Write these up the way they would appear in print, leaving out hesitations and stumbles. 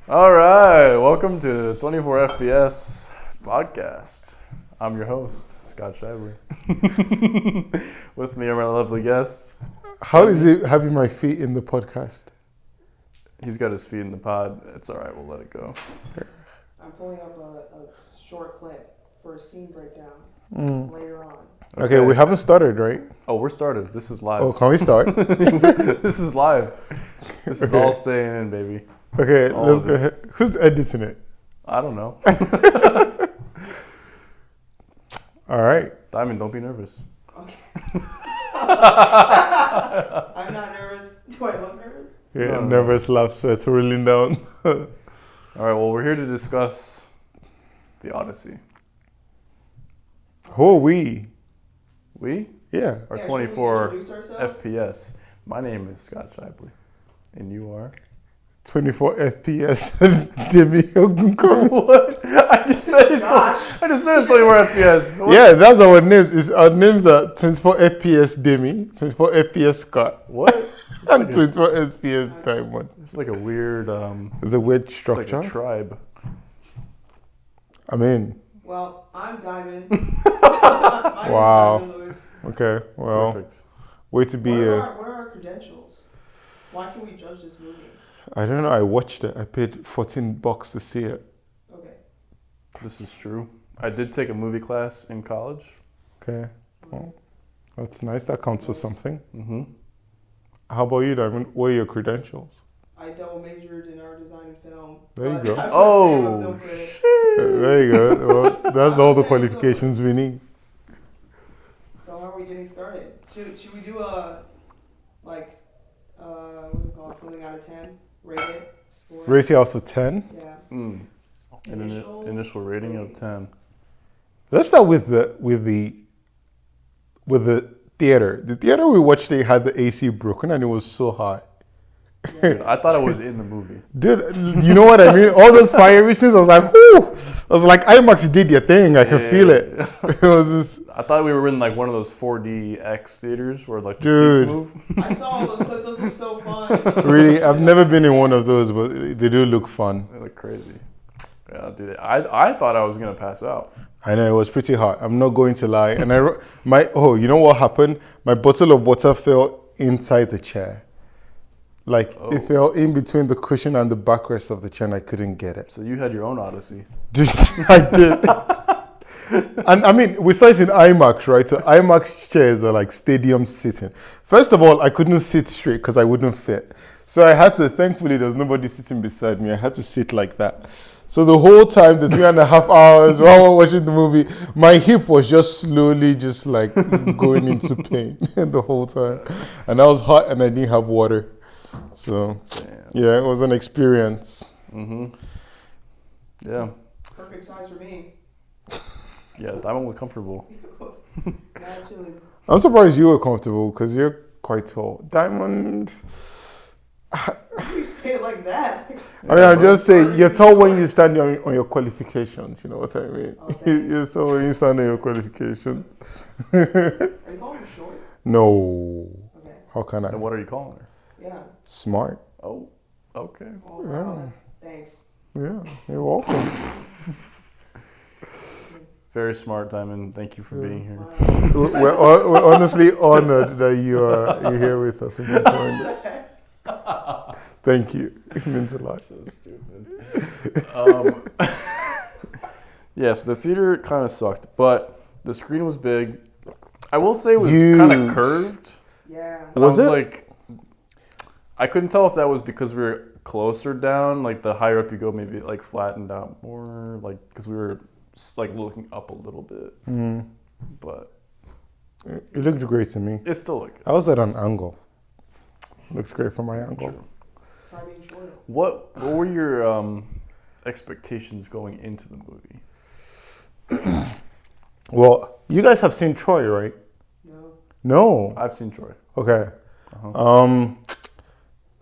All right, welcome to 24 FPS podcast. I'm your host, Scott Shibley. With me are my lovely guests. How is it having my feet in the podcast? He's got his feet in the pod. It's all right, we'll let it go. I'm pulling up a short clip for a scene breakdown later on. Okay, we haven't started, right? Oh, we're started. This is live. Oh, can we start? This is live. This is all staying in, baby. Okay, All let's of go it. ahead. Who's editing it? I don't know. All right. Diamond, don't be nervous. Okay. I'm not nervous. Do I look nervous? Yeah, No. nervous laugh, sweats rolling down. All right, well, we're here to discuss the Odyssey. Who are we? We Yeah. are Yeah, 24 should we introduce ourselves? FPS. My name is Scott Shibley. And you are? 24 FPS. Demi Ogunkomi. What? I just said it's Gosh. 24 FPS. What? Yeah, that's our names. Our names are 24 FPS Demi, 24 FPS Scott, What? It's and like, 24 FPS Diamond. it's like a weird, It's a weird it's like structure. a tribe. I'm in. Well, I'm Diamond. Wow. Diamond Lewis. Okay, well, Perfect. way to be What a. are our credentials? Why can we judge this movie? I don't know. I watched it. I paid $14 to see it. Okay. This is true. I did take a movie class in college. Okay. Well, that's nice. That counts for something. Mm-hmm. How about you, Diamond? What are your credentials? I double majored in art design and film. There you but go. I wouldn't say I'm a Oh, film critic. There you go. Well, that's all the qualifications we need. So how are we getting started? Should we do a what's it called? Something out of 10? Rate it? Score it? Rate it out of 10. Yeah. An initial rating of 10. Let's start with the theater. The theater we watched, they had the AC broken and it was so hot. Dude, I thought I was in the movie. Dude, you know what I mean? All those fiery scenes, I was like, whoo! I was like, IMAX did your thing. I can feel it. It was just, I thought we were in like one of those 4DX theaters where like the Dude. seats move. I saw all those clips. Those look so fun. really, I've never been in one of those, but they do look fun. They look crazy. Yeah, dude. I thought I was gonna pass out. I know it was pretty hot. I'm not going to lie. And you know what happened? My bottle of water fell inside the chair. Like it fell in between the cushion and the backrest of the chair, and I couldn't get it. So you had your own Odyssey. Dude, I did. And I mean, we saw it in IMAX, right? So IMAX chairs are like stadium sitting. First of all, I couldn't sit straight because I wouldn't fit. So I had to. Thankfully, there was nobody sitting beside me. I had to sit like that. So the whole time, the 3.5 hours while we were watching the movie, my hip was just slowly just like going into pain the whole time. And I was hot and I didn't have water. So, yeah, it was an experience. Mm-hmm. Yeah. Perfect size for me. Yeah, Diamond was comfortable. Actually, I'm surprised you were comfortable because you're quite tall. Diamond. you say it like that. I mean, I'm just saying, you're tall when you stand on your qualifications. You know what I mean? Oh, thanks. You're tall when you stand on your qualifications. Are you calling me short? No. Okay. How can And I? what are you calling her? Yeah. Smart. Oh, okay. Oh, wow. Thanks. Yeah, you're welcome. Very smart, Diamond. Thank you for being here. We're honestly honored that you're here with us and you're joining us. Thank you. It means a lot. So stupid. Yeah, so the theater kind of sucked, but the screen was big. I will say it was kind of Huge. curved. Yeah. And Was I was it? like, I couldn't tell if that was because we were closer down, like the higher up you go, maybe it like flattened out more, like because we were like looking up a little bit. But It looked great to me. it still looked good. I was at an angle. Looks great from my angle. True. Try being shorter. What were your expectations going into the movie? Well, you guys have seen Troy, right? No. No. I've seen Troy. Okay. Uh-huh.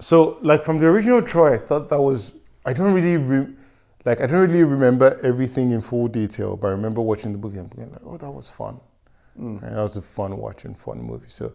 So like from the original Troy, I thought that was I don't really remember everything in full detail, but I remember watching the movie and being like, oh, that was fun. And that was a fun movie. So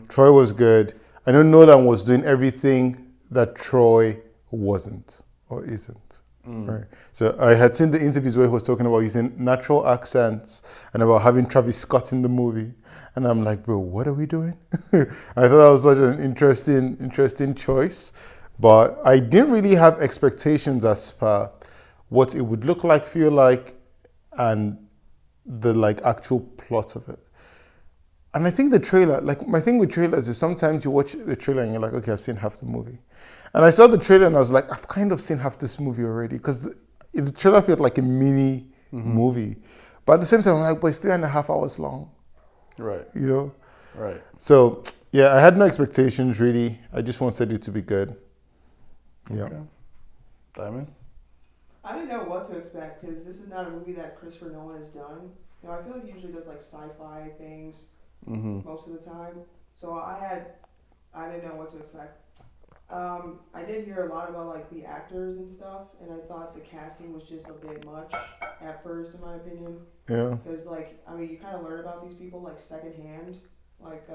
Troy was good. I know Nolan was doing everything that Troy wasn't, or isn't. Right. So I had seen the interviews where he was talking about using natural accents and about having Travis Scott in the movie. And I'm like, bro, what are we doing? I thought that was such an interesting choice. But I didn't really have expectations as per what it would look like, feel like, and the like actual plot of it. And I think the trailer, like my thing with trailers is sometimes you watch the trailer and you're like, okay, I've seen half the movie. And I saw the trailer and I was like, I've kind of seen half this movie already because the trailer felt like a mini movie. But at the same time, I'm like, but it's 3.5 hours long. Right. You know? Right. So, yeah, I had no expectations really. I just wanted it to be good. Yeah. Okay. Diamond? I didn't know what to expect because this is not a movie that Christopher Nolan has done. You know, I feel like he usually does like sci-fi things most of the time. So I didn't know what to expect. I did hear a lot about like the actors and stuff, and I thought the casting was just a bit much at first, in my opinion. Yeah. Because like, I mean, you kind of learn about these people like secondhand, like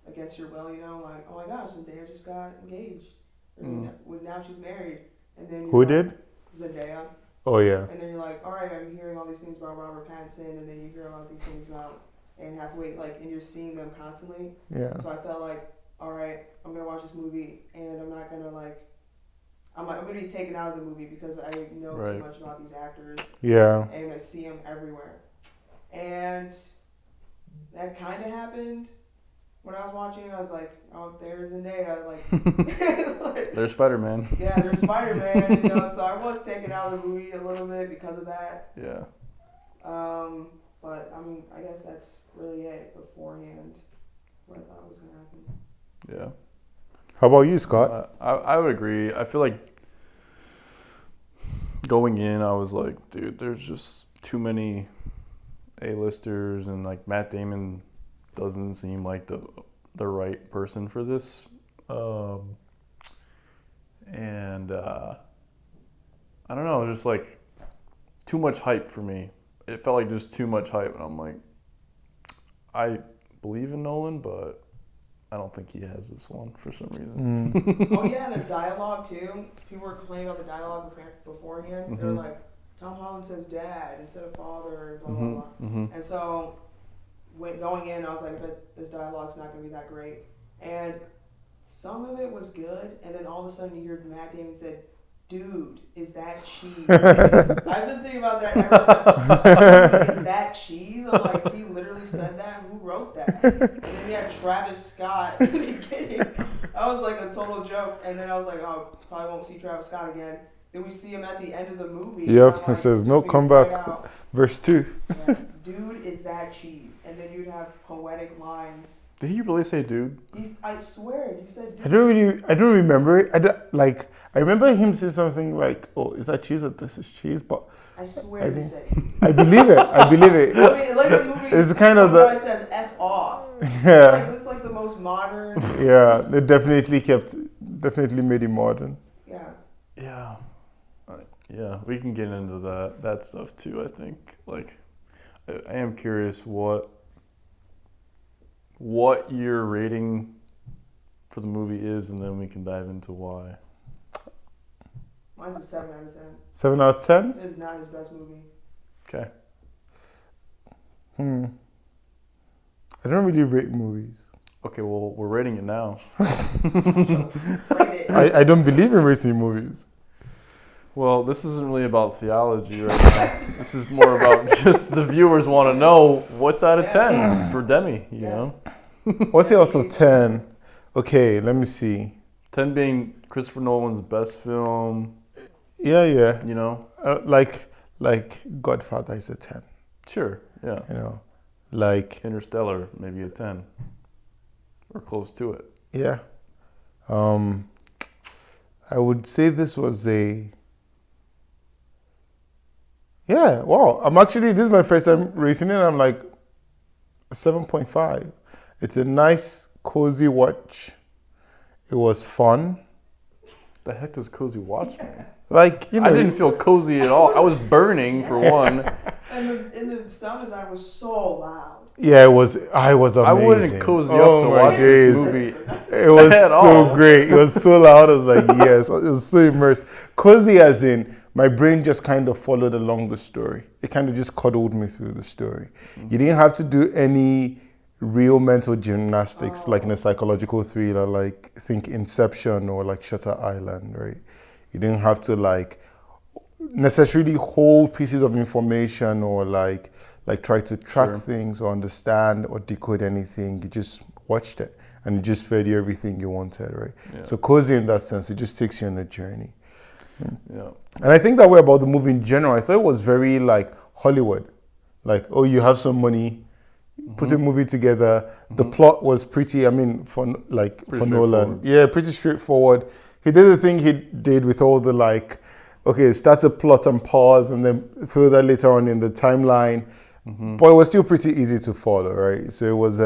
against your will, you know, like, oh my gosh, Zendaya just got engaged. Now she's married, and then Who did? Zendaya. Oh yeah. And then you're like, all right, I'm hearing all these things about Robert Pattinson, and then you hear about these things about Anne Hathaway, like, and you're seeing them constantly. Yeah. So I felt like, all right, I'm gonna watch this movie, and I'm not gonna like, I'm gonna be taken out of the movie because I know too much about these actors. Yeah. And I see them everywhere, and that kind of happened. When I was watching, I was like, oh, there's Zendaya, like, There's Spider-Man. Yeah, there's Spider-Man, you know, so I was taken out of the movie a little bit because of that. Yeah. But, I mean, I guess that's really it beforehand, what I thought was going to happen. Yeah. How about you, Scott? I would agree. I feel like going in, I was like, dude, there's just too many A-listers, and, like, Matt Damon doesn't seem like the right person for this, and I don't know, just like too much hype for me. It felt like just too much hype, and I'm like, I believe in Nolan, but I don't think he has this one for some reason. Oh yeah, the dialogue too. People were complaining about the dialogue beforehand. They were like, Tom Holland says dad instead of father, blah blah blah. And so going in, I was like, but this dialogue's not going to be that great. And some of it was good, and then all of a sudden you hear Matt Damon said, dude, is that cheese? I've been thinking about that ever since. Is that cheese? I'm like, he literally said that? Who wrote that? And then you had Travis Scott in the beginning. That was like a total joke. And then I was like, oh, probably won't see Travis Scott again. Then we see him at the end of the movie. Yep, like, it says, no, come back. Verse 2. Yeah, dude, is that cheese? And then you'd have poetic lines. Did he really say dude? I swear, he said dude. I don't remember it. I remember him saying something like, oh, is that cheese or this is cheese? But I swear he said it. I believe it. I believe it. I mean, like the movie, it's kind of the guy says F off. Yeah. Like, it's like the most modern. Yeah, they definitely made it modern. Yeah. Yeah. Yeah, we can get into that stuff too, I think. Like, I am curious what your rating for the movie is, and then we can dive into why. Mine's a 7 out of 10. 7 out of 10? It is not his best movie. Okay. I don't really rate movies. Okay, well, we're rating it now. Rate it. I don't believe in rating movies. Well, this isn't really about theology right now. This is more about just the viewers want to know what's out of 10 for Demi, you know? What's it out of 10? Okay, let me see. 10 being Christopher Nolan's best film. Yeah. You know? Like Godfather is a 10. Sure, yeah. You know, like Interstellar, maybe a 10. Or close to it. Yeah. I would say this was a... Yeah, wow. This is my first time rating it, and I'm like 7.5. It's a nice, cozy watch. It was fun. The heck does cozy watch mean? Like, you know, I didn't feel cozy at all. I was burning for one. And the sound design was so loud. Yeah, it was. I was amazing. I wouldn't cozy up to watch this movie. It was At so all. great. It was so loud. I was like, yes. It was so immersed. Cozy as in, my brain just kind of followed along the story. It kind of just cuddled me through the story. You didn't have to do any real mental gymnastics like in a psychological thriller, like think Inception or like Shutter Island, right? You didn't have to like necessarily hold pieces of information or like try to track things or understand or decode anything. You just watched it and it just fed you everything you wanted, right? Yeah. So Cozy in that sense, it just takes you on a journey. Yeah. And I think that way about the movie in general. I thought it was very like Hollywood. Like, oh, you have some money, put a movie together. The plot was pretty, I mean, for Nolan. Yeah, pretty straightforward. He did the thing he did with all the like, okay, start a plot and pause and then throw that later on in the timeline. But it was still pretty easy to follow, right? So it was,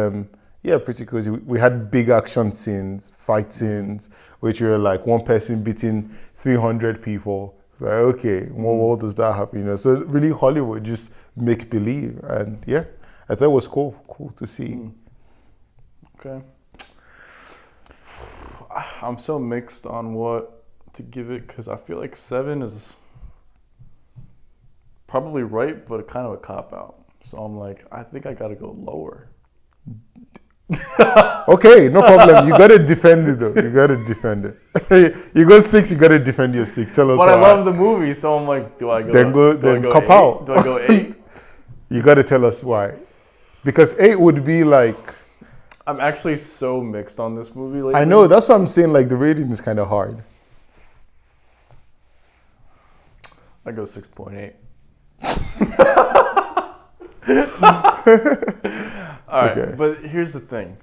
pretty cozy. We had big action scenes, fight scenes, which were like one person beating 300 people. So okay, what does that happen? You know, so really Hollywood, just make believe. And yeah, I thought it was cool to see. Okay. I'm so mixed on what to give it because I feel like 7 is probably right, but kind of a cop out. So I'm like, I think I gotta go lower. Okay, no problem. You gotta defend it though. You gotta defend it. You go 6, you gotta defend your 6. Tell us But why. I love the movie, so I'm like, do I go? Then cop 8? out. Do I go 8? You gotta tell us why. Because 8 would be like, I'm actually so mixed on this movie lately. I know, that's what I'm saying, like the rating is kind of hard. I go 6.8. All right, Okay. but here's the thing.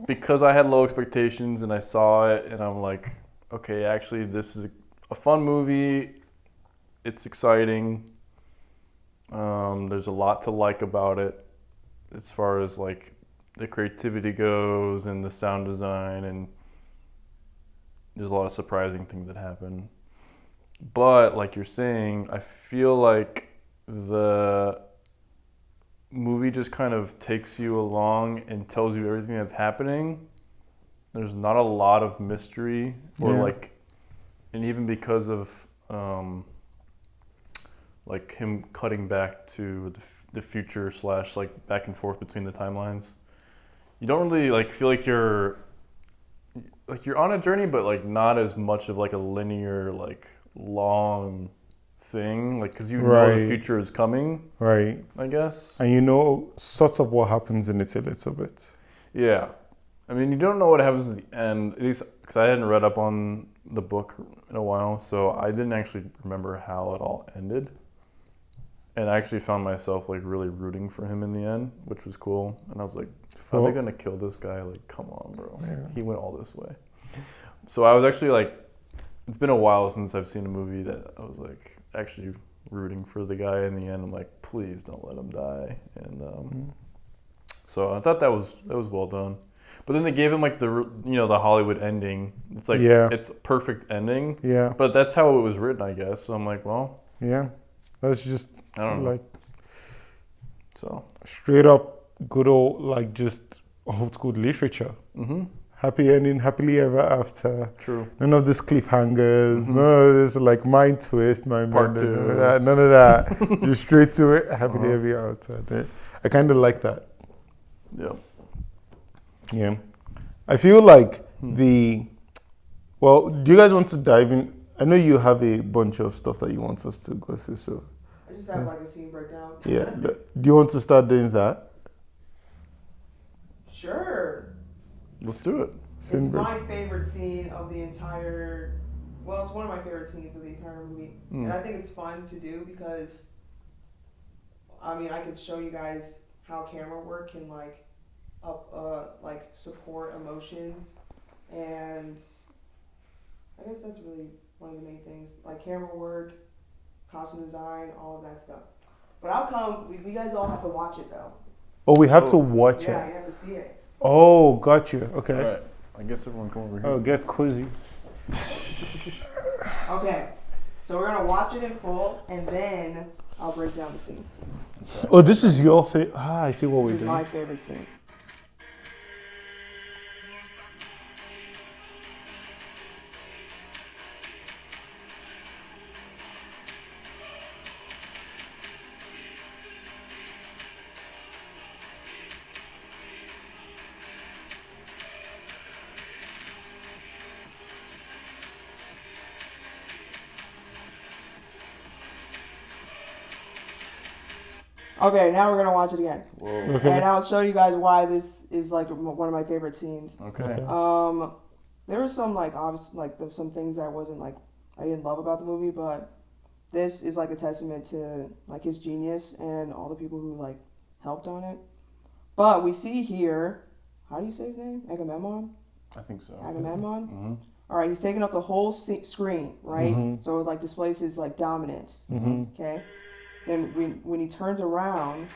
Because I had low expectations and I saw it and I'm like, okay, actually this is a fun movie. It's exciting. There's a lot to like about it as far as like the creativity goes and the sound design, and there's a lot of surprising things that happen. But like you're saying, I feel like the movie just kind of takes you along and tells you everything that's happening. There's not a lot of mystery or like, and even because of like him cutting back to the future / like back and forth between the timelines, you don't really like feel like you're on a journey, but like not as much of like a linear like long thing, like because you know the future is coming, right? I guess, and you know sort of what happens in it a little bit. Yeah, I mean you don't know what happens at the end, at least because I hadn't read up on the book in a while, so I didn't actually remember how it all ended. And I actually found myself like really rooting for him in the end, which was cool. And I was like, are they gonna kill this guy? Like, come on, bro. Yeah. He went all this way. So I was actually like, it's been a while since I've seen a movie that I was like actually rooting for the guy in the end. I'm like, please don't let him die. And so I thought that was well done. But then they gave him like the Hollywood ending. It's like it's a perfect ending. Yeah. But that's how it was written, I guess. So I'm like, well. Yeah. That's just I don't know. Like so straight up good old like just old school literature. Mm-hmm. Happy ending, happily ever after. True. None of this cliffhangers. Mm-hmm. None of this like mind twist, part 2. None of that. Just straight to it. Happily ever after. I kind of like that. Yeah. Yeah. I feel like do you guys want to dive in? I know you have a bunch of stuff that you want us to go through, so. I just have like a scene breakdown. Yeah. Do you want to start doing that? Sure. Let's do it. It's my favorite scene of the entire, it's one of my favorite scenes of the entire movie. And I think it's fun to do because, I mean, I could show you guys how camera work can like support emotions, and I guess that's really one of the main things, like camera work, costume design, all of that stuff. But we guys all have to watch it though. Oh, we have to watch it? Yeah, you have to see it. Oh, got you. Okay. All right. I guess everyone come over here. Oh, get cozy. Okay. So we're going to watch it in full, and then I'll break down the scene. Okay. Oh, this is your favorite? I see what we're doing. This is my favorite scene. Okay, now we're gonna watch it again, Whoa. Okay. and I'll show you guys why this is like one of my favorite scenes. Okay. There were some like obvious like there's some things that I didn't love about the movie, but this is like a testament to like his genius and all the people who like helped on it. But we see here, how do you say his name? Agamemnon. I think so. Agamemnon. Mm-hmm. All right, he's taking up the whole screen, right? Mhm. So it like displays his like dominance. Mhm. Okay. Then when he turns around,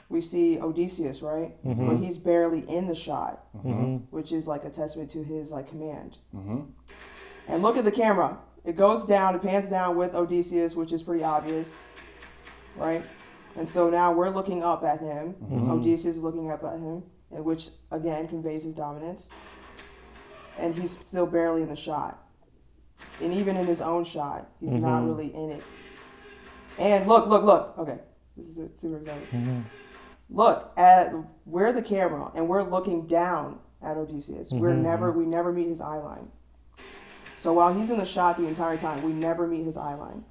we see Odysseus, right? Mhm. But he's barely in the shot, Mhm. which is like a testament to his like command. Mm-hmm. And look at the camera. It goes down, it pans down with Odysseus, which is pretty obvious, right? And so now we're looking up at him. Mhm. Odysseus is looking up at him, and which again conveys his dominance. And he's still barely in the shot. And even in his own shot, he's not Mhm. really in it. And look. Okay, this is super exciting. Mhm. Look at we're the camera, and we're looking down at Odysseus. We never meet his eye line. So while he's in the shot the entire time, we never meet his eye line.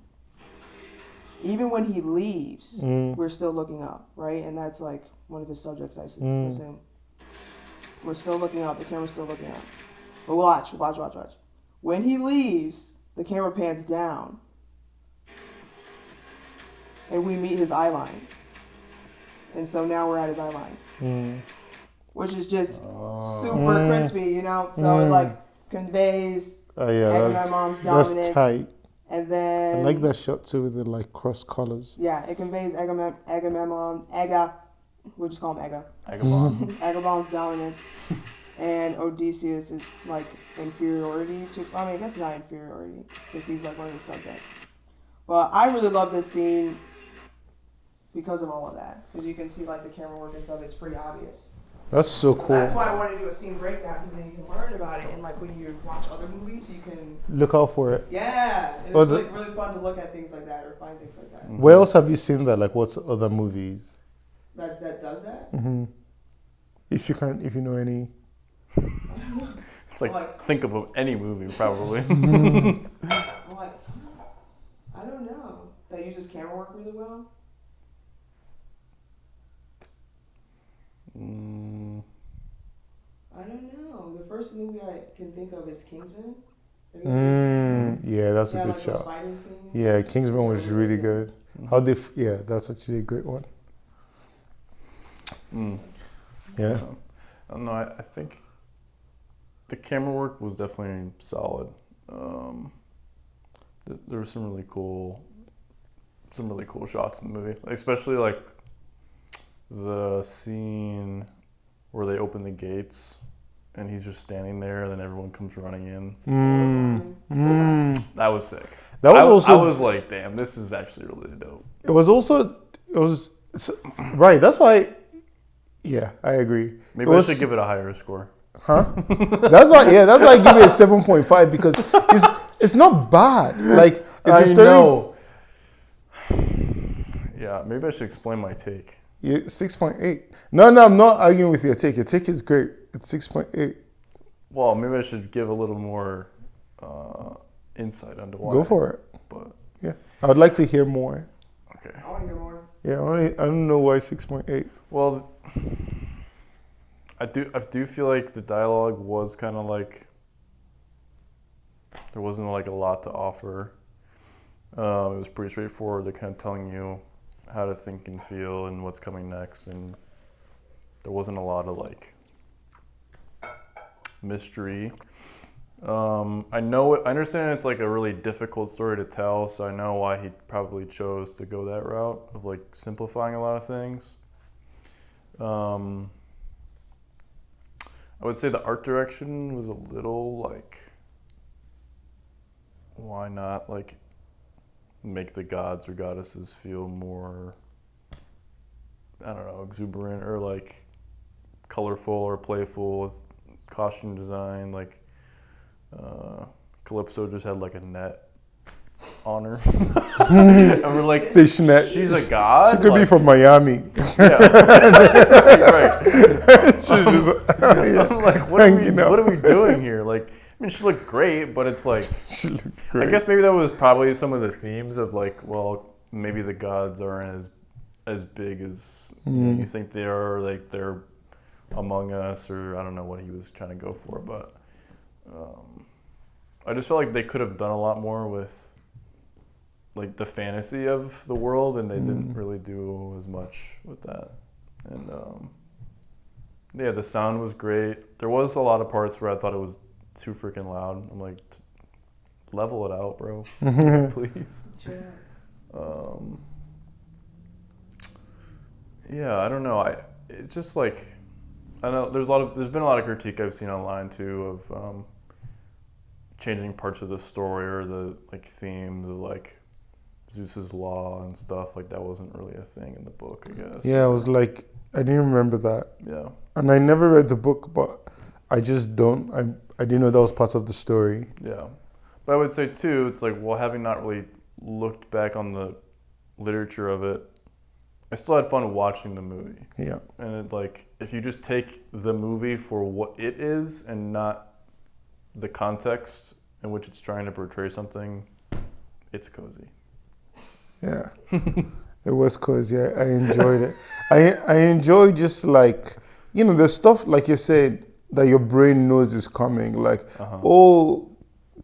Even when he leaves, we're still looking up, right? And that's like one of his subjects, I assume. We're still looking up. The camera's still looking up. But watch. When he leaves, the camera pans down. And we meet his eye line. And so now we're at his eye line. Which is just super crispy, you know? So it like conveys Oh yeah, Agamemnon's dominance. that's tight. And then I like that shot too with the like cross colors. yeah, it conveys Agamemnon, we'll just call him Aga. Agabon. Agamemnon's dominance. And Odysseus is like inferiority to, I mean, I guess not inferiority, because he's like one of the subjects. But I really love this scene because of all of that. Because you can see like the camera work and stuff, it's pretty obvious. That's so cool. That's why I wanted to do a scene breakdown, because then you can learn about it. And like when you watch other movies, you can, Look out for it. yeah. And Oh, it's really fun to look at things like that or find things like that. Where else have you seen that? Like, what's other movies? That does that? If you know any. It's like think of any movie probably. I'm like, I don't know. That uses camera work really well. I don't know. The first movie I can think of is Kingsman. Have you seen Yeah, that's it? a good Like those shot. fighting scenes. Yeah, Kingsman was really good. How they? Yeah, that's actually a great one. Yeah. I don't know. I think the camera work was definitely solid. There were some really cool shots in the movie, especially like the scene where they open the gates and he's just standing there, and then everyone comes running in. That was sick. That was I also. was like, damn, this is actually really dope. It was right. That's why. Yeah, I agree. Maybe I should give it a higher score. Huh? That's why. Yeah, that's why I give it a 7.5 because it's not bad. Like it's a story. Know. Yeah, maybe I should explain my take. Yeah, 6.8. No, I'm not arguing with your take. Your take is great. It's 6.8. Well, maybe I should give a little more insight onto why. Go for it. But Yeah, I would like to hear more. okay. I want to hear more. Yeah, I don't know why 6.8. Well, I do feel like the dialogue was kind of like there wasn't like a lot to offer. It was pretty straightforward. They're kind of telling you how to think and feel and what's coming next, and there wasn't a lot of like mystery. I understand it's like a really difficult story to tell, so I know why he probably chose to go that route of like simplifying a lot of things. I would say the art direction was a little like, why not like make the gods or goddesses feel more, I don't know, exuberant or like colorful or playful with costume design. Like Calypso just had like a net on her. And we're like, Fishnet. she's a god? She could like, be from Miami. Yeah. Right. She's just, I'm like, what hanging out. are we doing here? Like, I mean, she looked great, but it's like, She looked I great. guess maybe that was probably some of the themes of like, well, maybe the gods aren't as as big as you think they are. Like they're Among Us, or I don't know what he was trying to go for, but I just felt like they could have done a lot more with like the fantasy of the world, and they didn't really do as much with that. And yeah, the sound was great. There was a lot of parts where I thought it was too freaking loud. I'm like, level it out, bro, please. Yeah, I don't know. It's just like, I know there's been a lot of critique I've seen online too of changing parts of the story or the like themes of like Zeus's law and stuff. Like that wasn't really a thing in the book, I guess. Yeah, I was like, I didn't remember that. Yeah. And I never read the book, but I just don't. I didn't know that was part of the story. Yeah, but I would say too, it's like, well, having not really looked back on the literature of it, I still had fun watching the movie. Yeah. And it, like, if you just take the movie for what it is and not the context in which it's trying to portray something, it's cozy. Yeah. It was cozy. I enjoyed it. I enjoy just like, the stuff like you said that your brain knows is coming. Like, oh,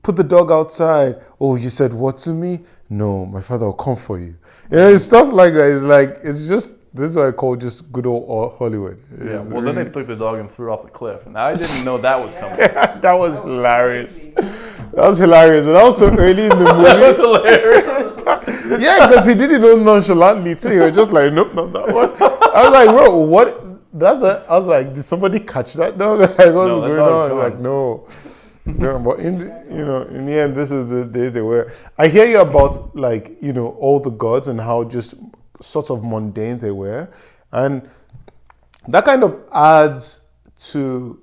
put the dog outside. Oh, you said what to me? No, my father will come for you. Stuff like that. It's like, it's just, this is what I call just good old Hollywood. Yeah, well, then they took the dog and threw it off the cliff, and I didn't know that was coming. That was hilarious. That was hilarious. And also early in the movie. That was hilarious. Yeah, because he did it all nonchalantly too. He was just like, nope, not that one. I was like, bro, what? I was like, did somebody catch that dog? Like, what's going on? Like, no. No, but in the end, this is the days they were. I hear you about like, all the gods and how just sort of mundane they were. And that kind of adds to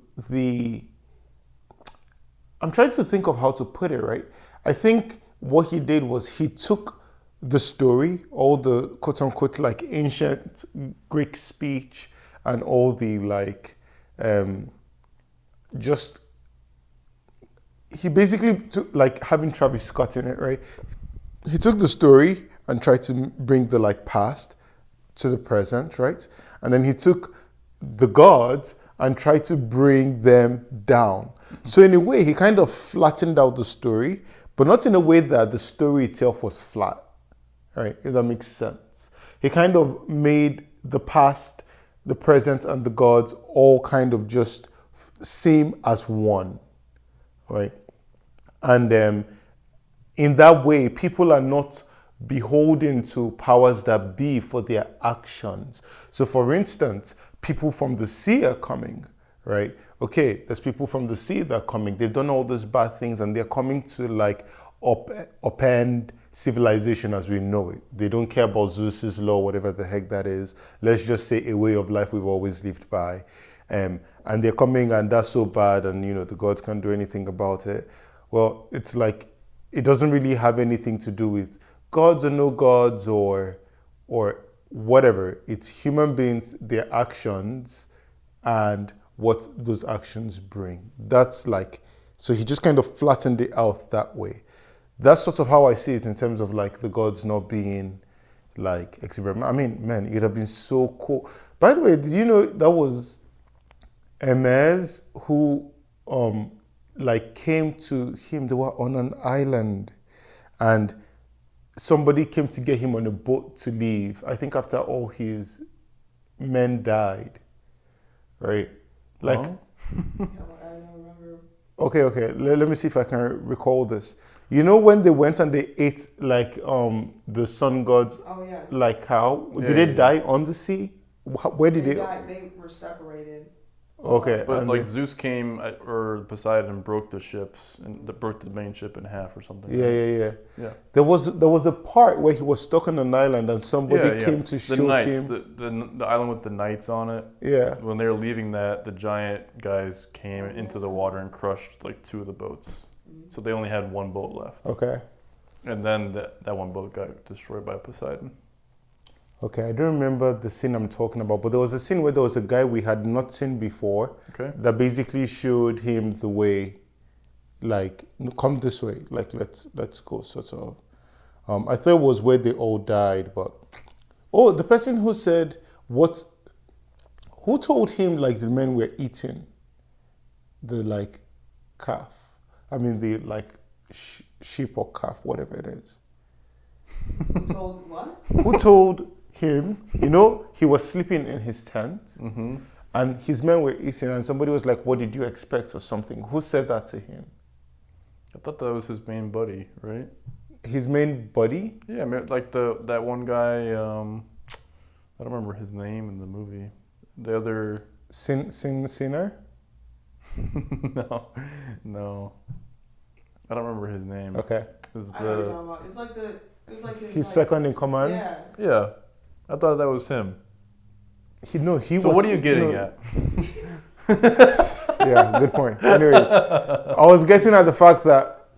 I'm trying to think of how to put it, right? I think what he did was he took the story, all the quote unquote like ancient Greek speech and all the like, he basically took, like having Travis Scott in it, right? He took the story and tried to bring the like past to the present, right? And then he took the gods and tried to bring them down. So in a way, he kind of flattened out the story, but not in a way that the story itself was flat, right? If that makes sense. He kind of made the past, the present, and the gods all kind of just seem as one, right? And in that way, people are not beholden to powers that be for their actions. So for instance, people from the sea are coming, right? Okay, there's people from the sea that are coming. They've done all these bad things and they're coming to like upend civilization as we know it. They don't care about Zeus's law, whatever the heck that is. Let's just say a way of life we've always lived by. And they're coming and that's so bad and the gods can't do anything about it. Well, it's like, it doesn't really have anything to do with gods or no gods or whatever. It's human beings, their actions, and what those actions bring. That's like, so he just kind of flattened it out that way. That's sort of how I see it in terms of like the gods not being like exhibited. I mean, man, it would have been so cool. By the way, did you know that was Hermes who like came to him? They were on an island and somebody came to get him on a boat to leave. I think after all his men died, right? Like, I don't remember. Okay. Let me see if I can recall this. You know when they went and they ate like the sun gods, like cow? Yeah, did they die on the sea? Where did they? Died. They were separated. Okay, but like Zeus came or Poseidon broke the ships and broke the main ship in half or something. Yeah. There was a part where he was stuck on an island and somebody came to show him the island with the knights on it. Yeah. When they were leaving that, the giant guys came into the water and crushed like 2 of the boats. So they only had 1 boat left. Okay. And then that 1 boat got destroyed by Poseidon. Okay, I don't remember the scene I'm talking about, but there was a scene where there was a guy we had not seen before. Okay. That basically showed him the way, like, come this way, like let's go, sort of. I thought it was where they all died, but Oh, the person who said what? Who told him like the men were eating the like calf? I mean the like sheep or calf, whatever it is. Told what? Who told him? You know, he was sleeping in his tent, Mm-hmm. and his men were eating, and somebody was like, "What did you expect?" or something. Who said that to him? I thought that was his main buddy, right? His main buddy? Yeah, like that one guy. I don't remember his name in the movie. The other. Sinner? No. I don't remember his name. Okay. It was I know what you're talking about. It's like it was like His like, second in command? Yeah. Yeah, I thought that was him. He was. So what are you getting at? Yeah, good point. Anyways, I was getting at the fact that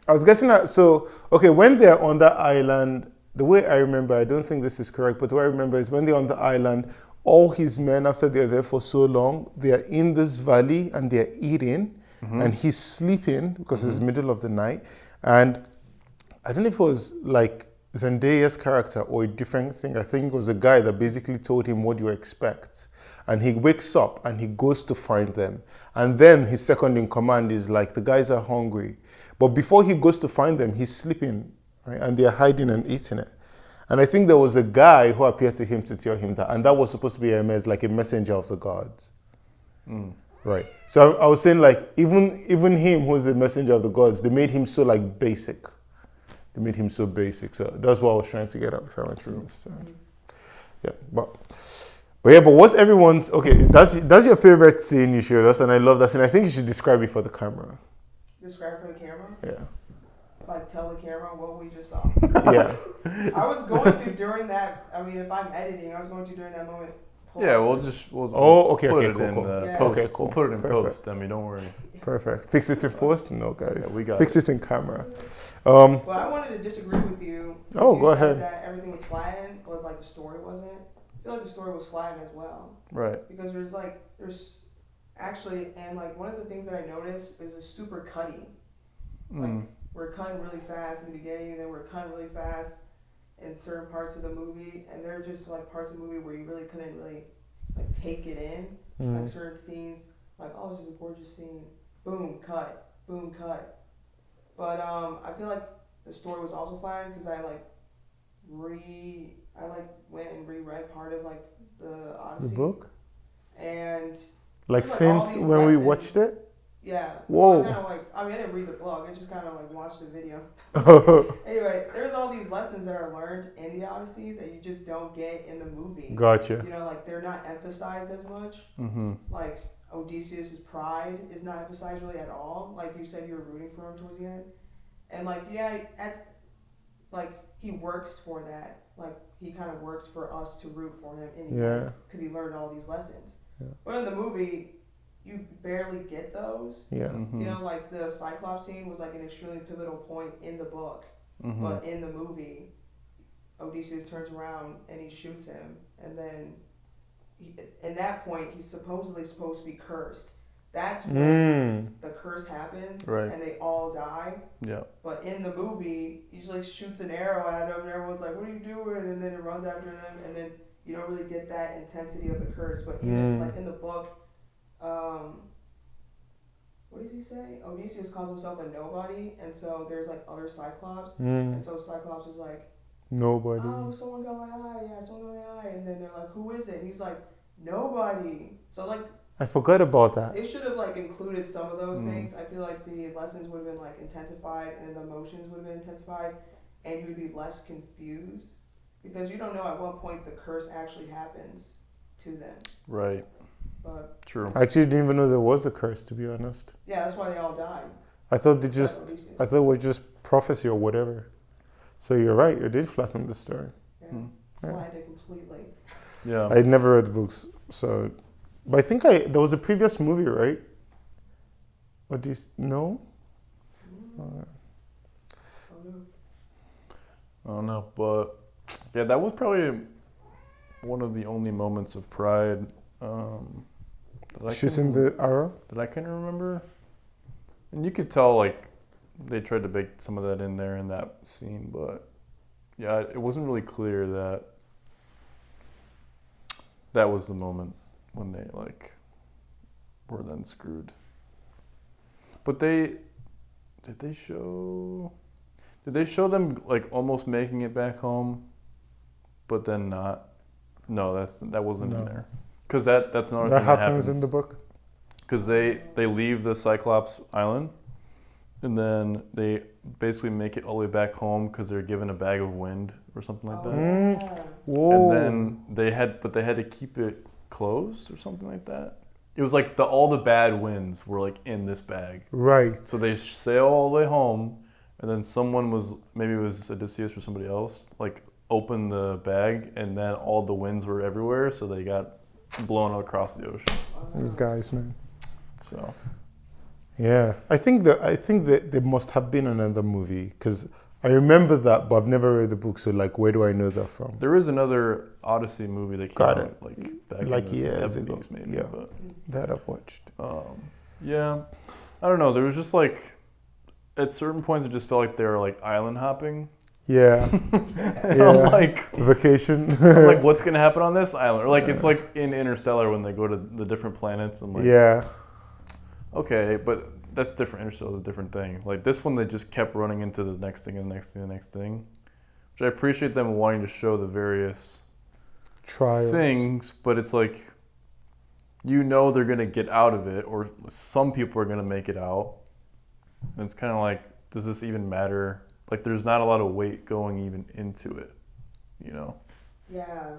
okay, when they're on that island, the way I remember, I don't think this is correct, but the way I remember is when they're on the island, all his men, after they're there for so long, they're in this valley and they're eating, and he's sleeping because it's middle of the night. And I don't know if it was like Zendaya's character or a different thing. I think it was a guy that basically told him what you expect. And he wakes up and he goes to find them. And then his second in command is like, the guys are hungry. But before he goes to find them, he's sleeping, right? And they're hiding and eating it. And I think there was a guy who appeared to him to tell him that. And that was supposed to be like a messenger of the gods. Right. So I was saying like, even him who's a messenger of the gods, they made him so like basic. They made him so basic. So that's what I was trying to get at before I went to this. Yeah, but what's everyone's, okay, that's your favorite scene you showed us, and I love that scene. I think you should describe it for the camera. Describe for the camera? Yeah. Like tell the camera what we just saw. Yeah. I was going to during that, I mean, if I'm editing, I was going to during that moment. Yeah, we'll okay, put okay, it cool, in cool. post. Okay, cool. We'll put it in Perfect. post, Demi, don't worry. Perfect. Fix it in post? No, guys. Yeah, we got Fix it in camera. Well, I wanted to disagree with you. Oh, You go said ahead. that everything was flattened, but like the story wasn't. I feel like the story was flattened as well. Right. Because there's actually, and like one of the things that I noticed is a super cutting. Like we're cutting really fast in the beginning, and then we're cutting really fast in certain parts of the movie, and there are just like parts of the movie where you really couldn't really like take it in. Like certain scenes, like oh, this is a gorgeous scene. Boom, cut. Boom, cut. But I feel like the story was also flattened because I went and reread part of like the Odyssey. The book? And Like there's, since all these when we lessons. watched it? Yeah. Whoa. Well, I didn't read the book. I just kind of like watched the video. Anyway, there's all these lessons that are learned in the Odyssey that you just don't get in the movie. Gotcha. You know, like they're not emphasized as much. Like Odysseus' pride is not emphasized really at all. Like you said, you were rooting for him towards the end, and like yeah, that's like he works for that. Like he kind of works for us to root for him anyway, because he learned all these lessons. Yeah. But in the movie, you barely get those. Yeah. You know, like the Cyclops scene was like an extremely pivotal point in the book, but in the movie, Odysseus turns around and he shoots him, and then in that point he's supposedly supposed to be cursed. That's when the curse happens, Right. and they all die. Yeah. But in the movie, he just like shoots an arrow at him, and everyone's like, "What are you doing?" And then it runs after them, and then you don't really get that intensity of the curse. But even like in the book, what does he say? Odysseus calls himself a nobody, and so there's like other Cyclops, and so Cyclops is like, nobody. "Oh, someone got my eye, yeah, someone got my eye," and then they're like, "Who is it?" And he's like, "Nobody." So like, I forgot about that. they should have like included some of those things. I feel like the lessons would have been like intensified, and the emotions would have been intensified, and you'd be less confused because you don't know at what point the curse actually happens to them. Right. But True. I actually didn't even know there was a curse, to be honest. yeah, that's why they all died. I thought it was just prophecy or whatever. So you're right, it did flatten the story. Yeah, flattened it completely. Yeah. I never read the books, so. But I think there was a previous movie, right? Or do you no? I don't know, but yeah, that was probably one of the only moments of pride Shooting the arrow? that I can remember. And you could tell, like, they tried to bake some of that in there in that scene, but yeah, it wasn't really clear that that was the moment when they like were then screwed. But did they show them like almost making it back home, but then not? No, that wasn't in there. Because that's another thing that happens in the book. Because they leave the Cyclops Island, and then they basically make it all the way back home because they're given a bag of wind or something like that. Whoa. And then they had to keep it closed or something like that. It was like all the bad winds were like in this bag. Right. So they sail all the way home, and then someone maybe it was Odysseus or somebody else, like opened the bag, and then all the winds were everywhere, so they got blown across the ocean. These guys, man. So. Yeah, I think that there must have been another movie because I remember that, but I've never read the book. So like, where do I know that from? There is another Odyssey movie that came out like back in the years 70s ago. maybe. Yeah, but, that I've watched. Yeah, I don't know. There was just like at certain points it just felt like they were like island hopping. Yeah, I'm like vacation. I'm like, what's gonna happen on this island? Or like it's like in Interstellar when they go to the different planets. I'm like, yeah. Okay, but that's different. Interstellar is a different thing. Like this one, they just kept running into the next thing and the next thing and the next thing, which I appreciate them wanting to show the various trials things, but it's like, you know, they're gonna get out of it, or some people are gonna make it out, and it's kind of like, does this even matter? Like, there's not a lot of weight going even into it, you know? Yeah,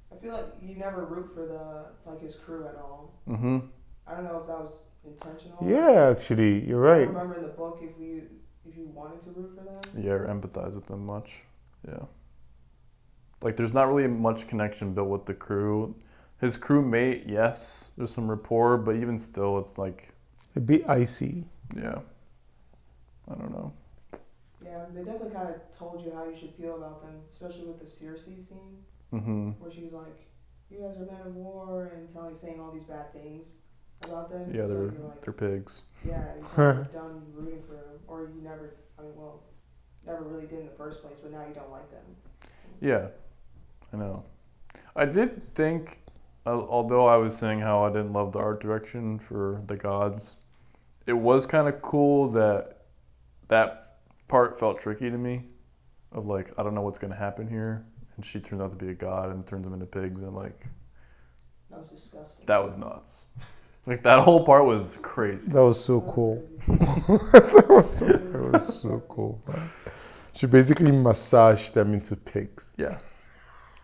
I feel like you never root for his crew at all. Mm-hmm. I don't know if that was intentional. Yeah, actually, you're right. I remember in the book if you wanted to root for them. Yeah, or empathize with them much. Yeah. Like, there's not really much connection built with the crew. His crewmate, yes, there's some rapport, but even still, it's like... It'd be icy. Yeah. I don't know. Yeah, they definitely kind of told you how you should feel about them, especially with the Circe scene, where she's like, you guys are men of war, and saying all these bad things about them. Yeah, so they're pigs. Yeah, you're kind of done rooting for them, or you never really did in the first place, but now you don't like them. Yeah, I know. I did think, although I was saying how I didn't love the art direction for the gods, it was kind of cool that part felt tricky to me, of like, I don't know what's going to happen here, and she turns out to be a god and turns them into pigs, and like... That was disgusting. That was nuts. Like, that whole part was crazy. That was so cool. that was so cool. She basically massaged them into pigs. Yeah.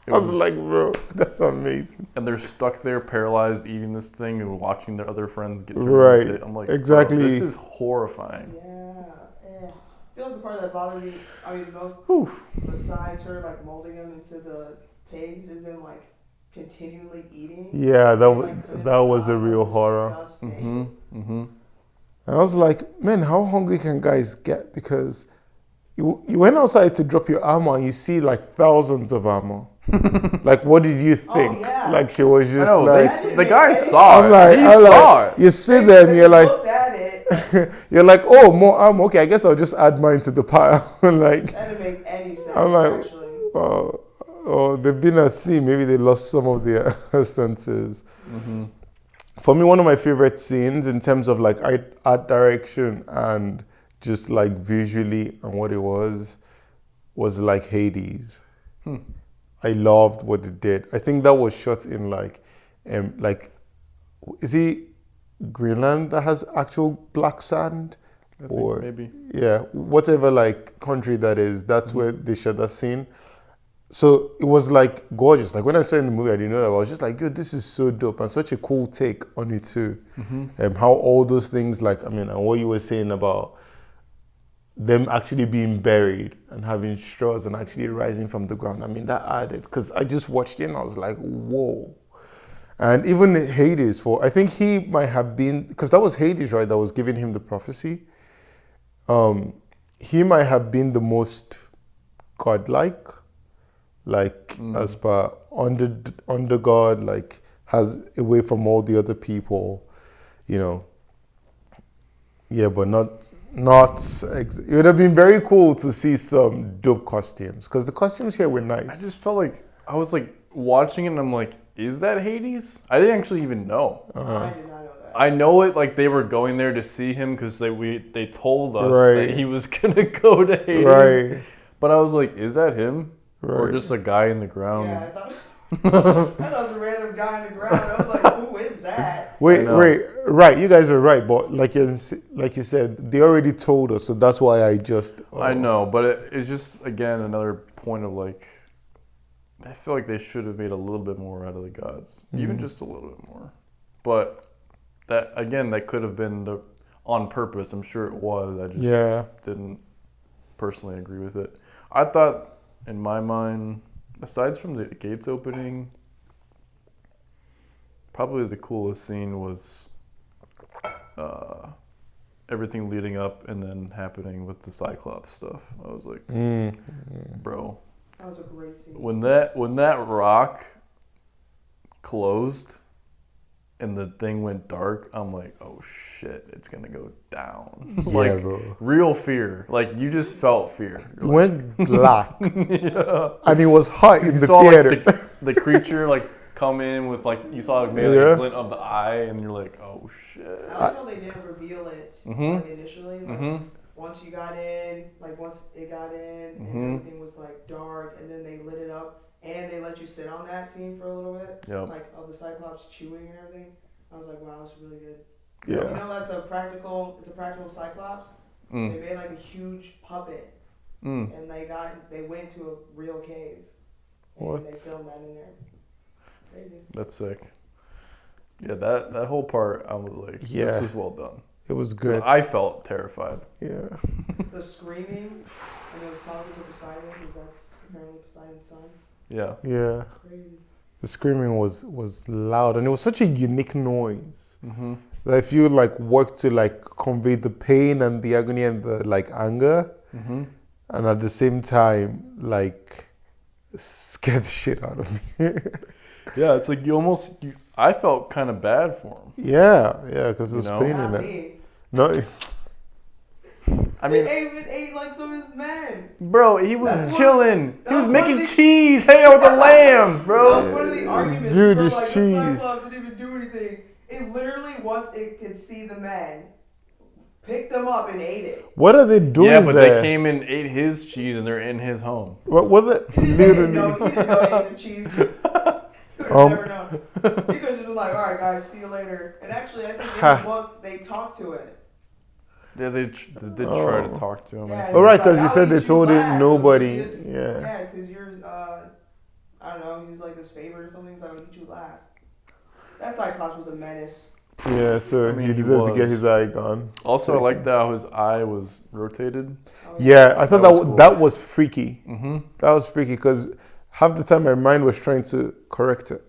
I was like, bro, that's amazing. And they're stuck there, paralyzed, eating this thing, and watching their other friends get turned right. into it. I'm like, exactly. Bro, this is horrifying. Yeah. I feel like the part that bothered me, the most, besides her like molding them into the pigs, is them like continually eating. Yeah, that was the real horror. And I was like, man, how hungry can guys get? Because you went outside to drop your armor and you see like thousands of armor. Like, what did you think? Oh, yeah. Like, she was just the guy saw it. I'm saw it. You sit there and you're like, looked at it. you're like, oh, more armor. Okay, I guess I'll just add mine to the pile. Like, that didn't make any sense. I'm like, actually. Oh, they've been at sea. Maybe they lost some of their senses. For me, one of my favorite scenes in terms of like art direction and just like visually and what it was like Hades. I loved what it did. I think that was shot in like, is it Greenland that has actual black sand? I think maybe. Yeah, whatever like country that is, that's where they shot that scene. So it was like gorgeous. Like when I saw in the movie, I didn't know that. I was just like, yo, this is so dope and such a cool take on it too. How all those things, like, and what you were saying about them actually being buried and having straws and actually rising from the ground. That added, because I just watched it and I was like, whoa. And even Hades, I think he might have been, because that was Hades, right, that was giving him the prophecy. He might have been the most godlike, like as per under God, like has away from all the other people, Yeah, but not. It would have been very cool to see some dope costumes because the costumes here were nice. I just felt like I was like watching it and I'm like, is that Hades? I didn't actually even know. I did not know that. I know it like they were going there to see him because they told us Right. that he was gonna go to Hades. Right. But I was like, is that him? Or Right. just a guy in the ground? Yeah, I thought it was a random guy in the ground. I was like, who is that? Wait, know. right. You guys are right, but like you said, they already told us, so that's why I just. I know, but it's just again another point of like, I feel like they should have made a little bit more out of the gods, even just a little bit more. But that could have been on purpose. I'm sure it was. I just didn't personally agree with it. I thought, in my mind, aside from the gates opening, probably the coolest scene was everything leading up and then happening with the Cyclops stuff. I was like, bro. That was a great scene. When that rock closed and the thing went dark, I'm like, oh shit, it's gonna go down. Like, bro. real fear. Like, you just felt fear. It went black, Yeah. and it was hot in You the saw theater. like the creature like come in with like, you saw like maybe like a glint of the eye, and you're like, oh shit. I like how they didn't reveal it like, initially. Like, once you got in, like once it got in, and everything was like dark, and then they lit it up, and they let you sit on that scene for a little bit, like of the Cyclops chewing and everything. I was like, wow, that's really good. Yeah. You know, it's a practical Cyclops. They made like a huge puppet, and they went to a real cave, and they filmed that in there. Crazy. That's sick. Yeah, that whole part, I was like, this was well done. It was good. I felt terrified. Yeah. The screaming, and it was talking to Poseidon, because that's apparently Poseidon's son. Yeah. Yeah. Crazy. The screaming was loud, and it was such a unique noise. That if you like work to like convey the pain and the agony and the like anger, and at the same time like scared the shit out of me. Yeah, it's like I felt kind of bad for him. Yeah, because there's know? pain in Not it. me. No, I mean, He ate like some of his men. bro, he was That's chilling. He was one making of the- cheese, hanging out with the lambs, bro. That's one of the arguments. Dude, bro, this like, cheese. The Cyclops didn't even do anything. It literally, once it could see the man, picked them up and ate it. what are they doing Yeah, but there? they came and ate his cheese, and they're in his home. What was it? He didn't know Literally. he ate the cheese. You would never know. He could have just been like, all right, guys, see you later. And actually, I think in the book, they talked to it. Yeah, they did try to talk to him. Yeah, Oh, right, he's like, because you "I'll said they eat you told him last," so nobody. he's just- Yeah. Yeah, because you're, I don't know, he was like his favorite or something, so I would eat you last. That Cyclops was a menace. Yeah, so I mean, he he deserved to get was. his eye gone. Also, I liked how his eye was rotated. Yeah, I thought That was cool. that was freaky. That was freaky because half the time my mind was trying to correct it.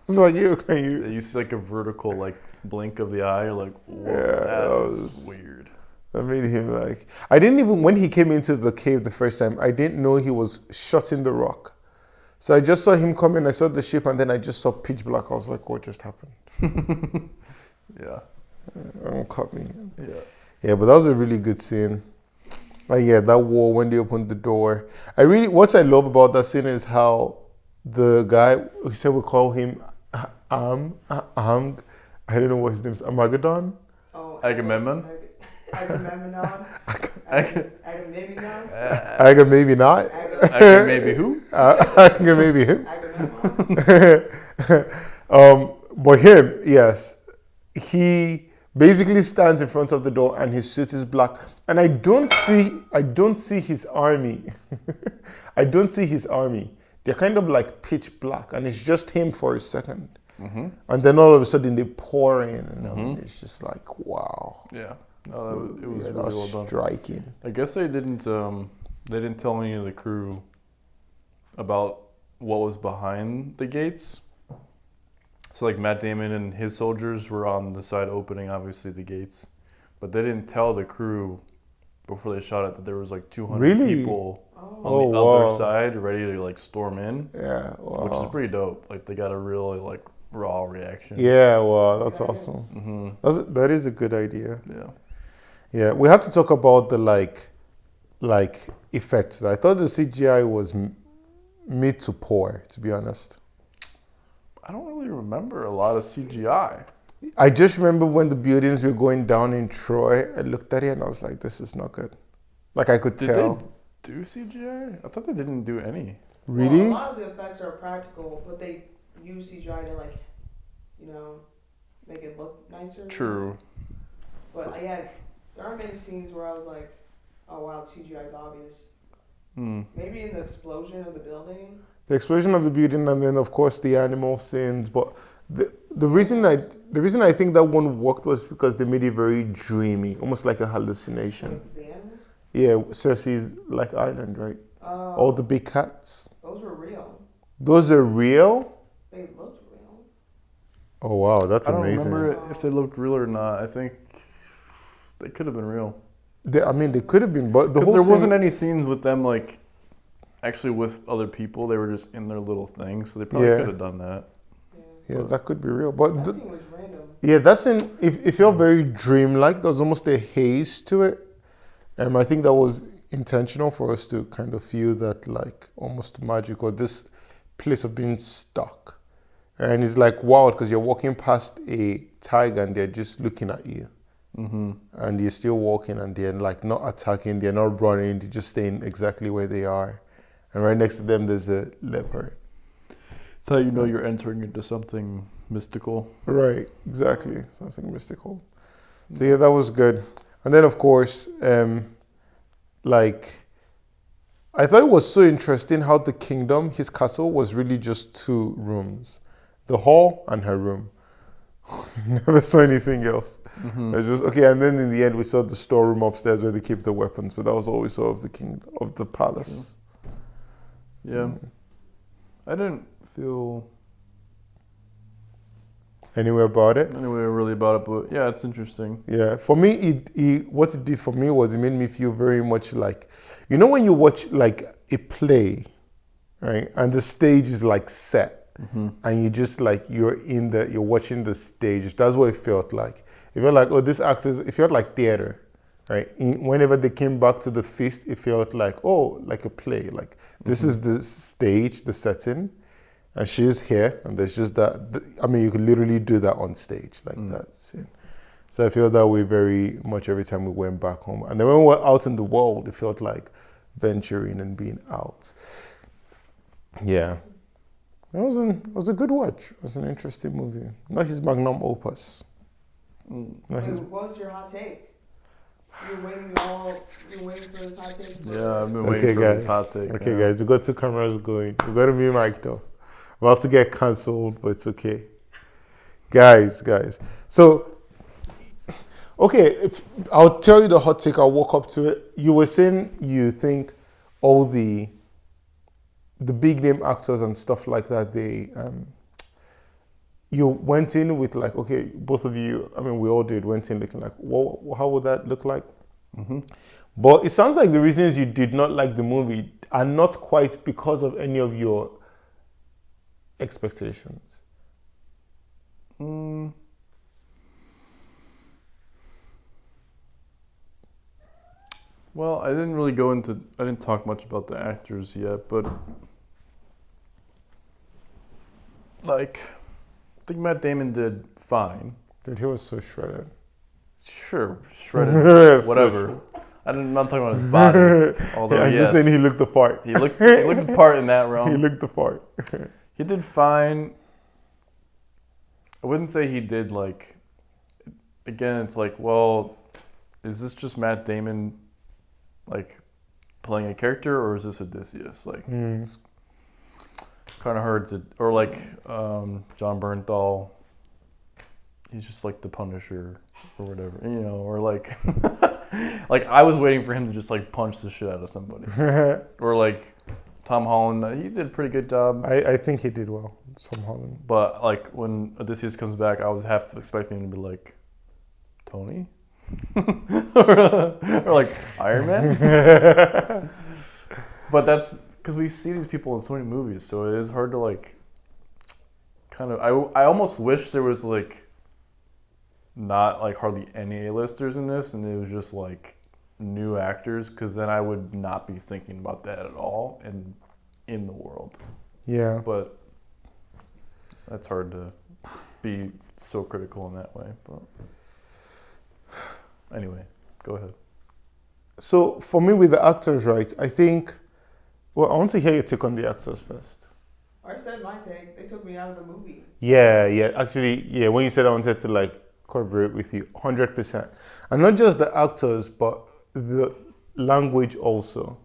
It's like You see like a vertical like blink of the eye. You're like, whoa, that was weird. That made him like. I didn't even when he came into the cave the first time. I didn't know he was shutting the rock. So I just saw him come in. I saw the ship, and then I just saw pitch black. I was like, what just happened? Yeah. Don't cut me. Yeah. Yeah, but that was a really good scene. Like, yeah, that war when they opened the door. What I love about that scene is how the guy, we said we call him I don't know what his name is, Armageddon? Oh, Agamemnon? Agamemnon? Agamemnon? Aga maybe not. Maybe who? Aga maybe him. Agamemnon? But him, yes. He basically stands in front of the door and his suit is black. And I don't see his army. I don't see his army. They're kind of like pitch black, and it's just him for a second. And then all of a sudden they pour in, and it's just like, wow. Yeah. No, it was really that was well done. striking. I guess they didn't tell any of the crew about what was behind the gates. So like Matt Damon and his soldiers were on the side opening, obviously, the gates. But they didn't tell the crew before they shot it that there was like 200 people on the other side ready to like storm in. Yeah, wow. Which is pretty dope. Like they got a really like raw reaction. Yeah, wow, that's awesome. That is a good idea. Yeah. Yeah, we have to talk about the like effects. I thought the CGI was made to poor, to be honest. I don't really remember a lot of CGI. I just remember when the buildings were going down in Troy, I looked at it and I was like, this is not good. Like I could tell. Did they do CGI? I thought they didn't do any. Really? Well, a lot of the effects are practical, but they use CGI to like, make it look nicer. True. But yeah, there are many scenes where I was like, oh wow, CGI is obvious. Maybe in the explosion of the building. The explosion of the building, and then of course the animal scenes. But the reason I think that one worked was because they made it very dreamy, almost like a hallucination. Like the animals? Yeah, Cersei's like island, right? All the big cats. Those were real. Those are real? They looked real. Oh wow, that's I don't amazing. remember if they looked real or not. I think they could have been real. They could have been, but the whole there scene, wasn't any scenes with them like actually with other people. They were just in their little thing, so they probably could have done that. Yeah, that could be real. But That scene was random. yeah, that scene, it felt very dreamlike. There was almost a haze to it. I think that was intentional for us to kind of feel that like almost magical, this place of being stuck. And it's like wild because you're walking past a tiger and they're just looking at you. And you're still walking and they're like not attacking, they're not running, they're just staying exactly where they are. And right next to them there's a leopard. It's how you know you're entering into something mystical. Right, exactly. Something mystical. So yeah, that was good. And then of course, like I thought it was so interesting how the kingdom, his castle, was really just 2 rooms. The hall and her room. Never saw anything else. It was just okay, and then in the end we saw the storeroom upstairs where they keep the weapons, but that was all we saw of the of the palace. Yeah. I didn't feel Anyway about it. really about it, but yeah, it's interesting. Yeah, for me, what it did for me was it made me feel very much like, when you watch like a play, right, and the stage is like set, and you just like you're watching the stage. That's what it felt like. It felt like it felt like theater, right? Whenever they came back to the feast, it felt like like a play. Like this is the stage, the setting. And she's here, and there's just that. You could literally do that on stage, like that scene. So I feel that way very much every time we went back home. And then when we were out in the world, it felt like venturing and being out. Yeah. It was a good watch. It was an interesting movie. Not his magnum opus. What was your hot take? You're waiting for this hot take? Yeah, I've been waiting for this hot take. Okay, guys, we got 2 cameras going. We got to be mic'd up. About to get cancelled, but it's okay. Guys. So, okay, I'll tell you the hot take. I'll walk up to it. You were saying you think all the big name actors and stuff like that, you went in with like, okay, both of you, we all did, went in looking like, how would that look like? But it sounds like the reasons you did not like the movie are not quite because of any of your expectations. Well, I didn't talk much about the actors yet, but like, I think Matt Damon did fine. Dude, he was so shredded. Sure, shredded, whatever. I'm not talking about his body. Although, I'm just saying he looked the part. He looked the part in that realm. He looked the part. He did fine. I wouldn't say he did like. Again, it's like, well, is this just Matt Damon, like, playing a character, or is this Odysseus? Like, it's kind of hard to, or like John Bernthal. He's just like the Punisher or whatever, or like, like I was waiting for him to just like punch the shit out of somebody, or like Tom Holland. He did a pretty good job. I think he did well, Tom Holland. But like when Odysseus comes back, I was half expecting him to be like Tony, or like Iron Man. But that's because we see these people in so many movies, so it is hard to like. Kind of, I almost wish there was like. Not like hardly any A-listers in this, and it was just like new actors, because then I would not be thinking about that at all and in the world. Yeah. But that's hard to be so critical in that way. But anyway, go ahead. So for me with the actors, right, I think, well, I want to hear your take on the actors first. I said my take. They took me out of the movie. Yeah, actually, yeah, when you said I wanted to like corroborate with you, 100%. And not just the actors, but the language also.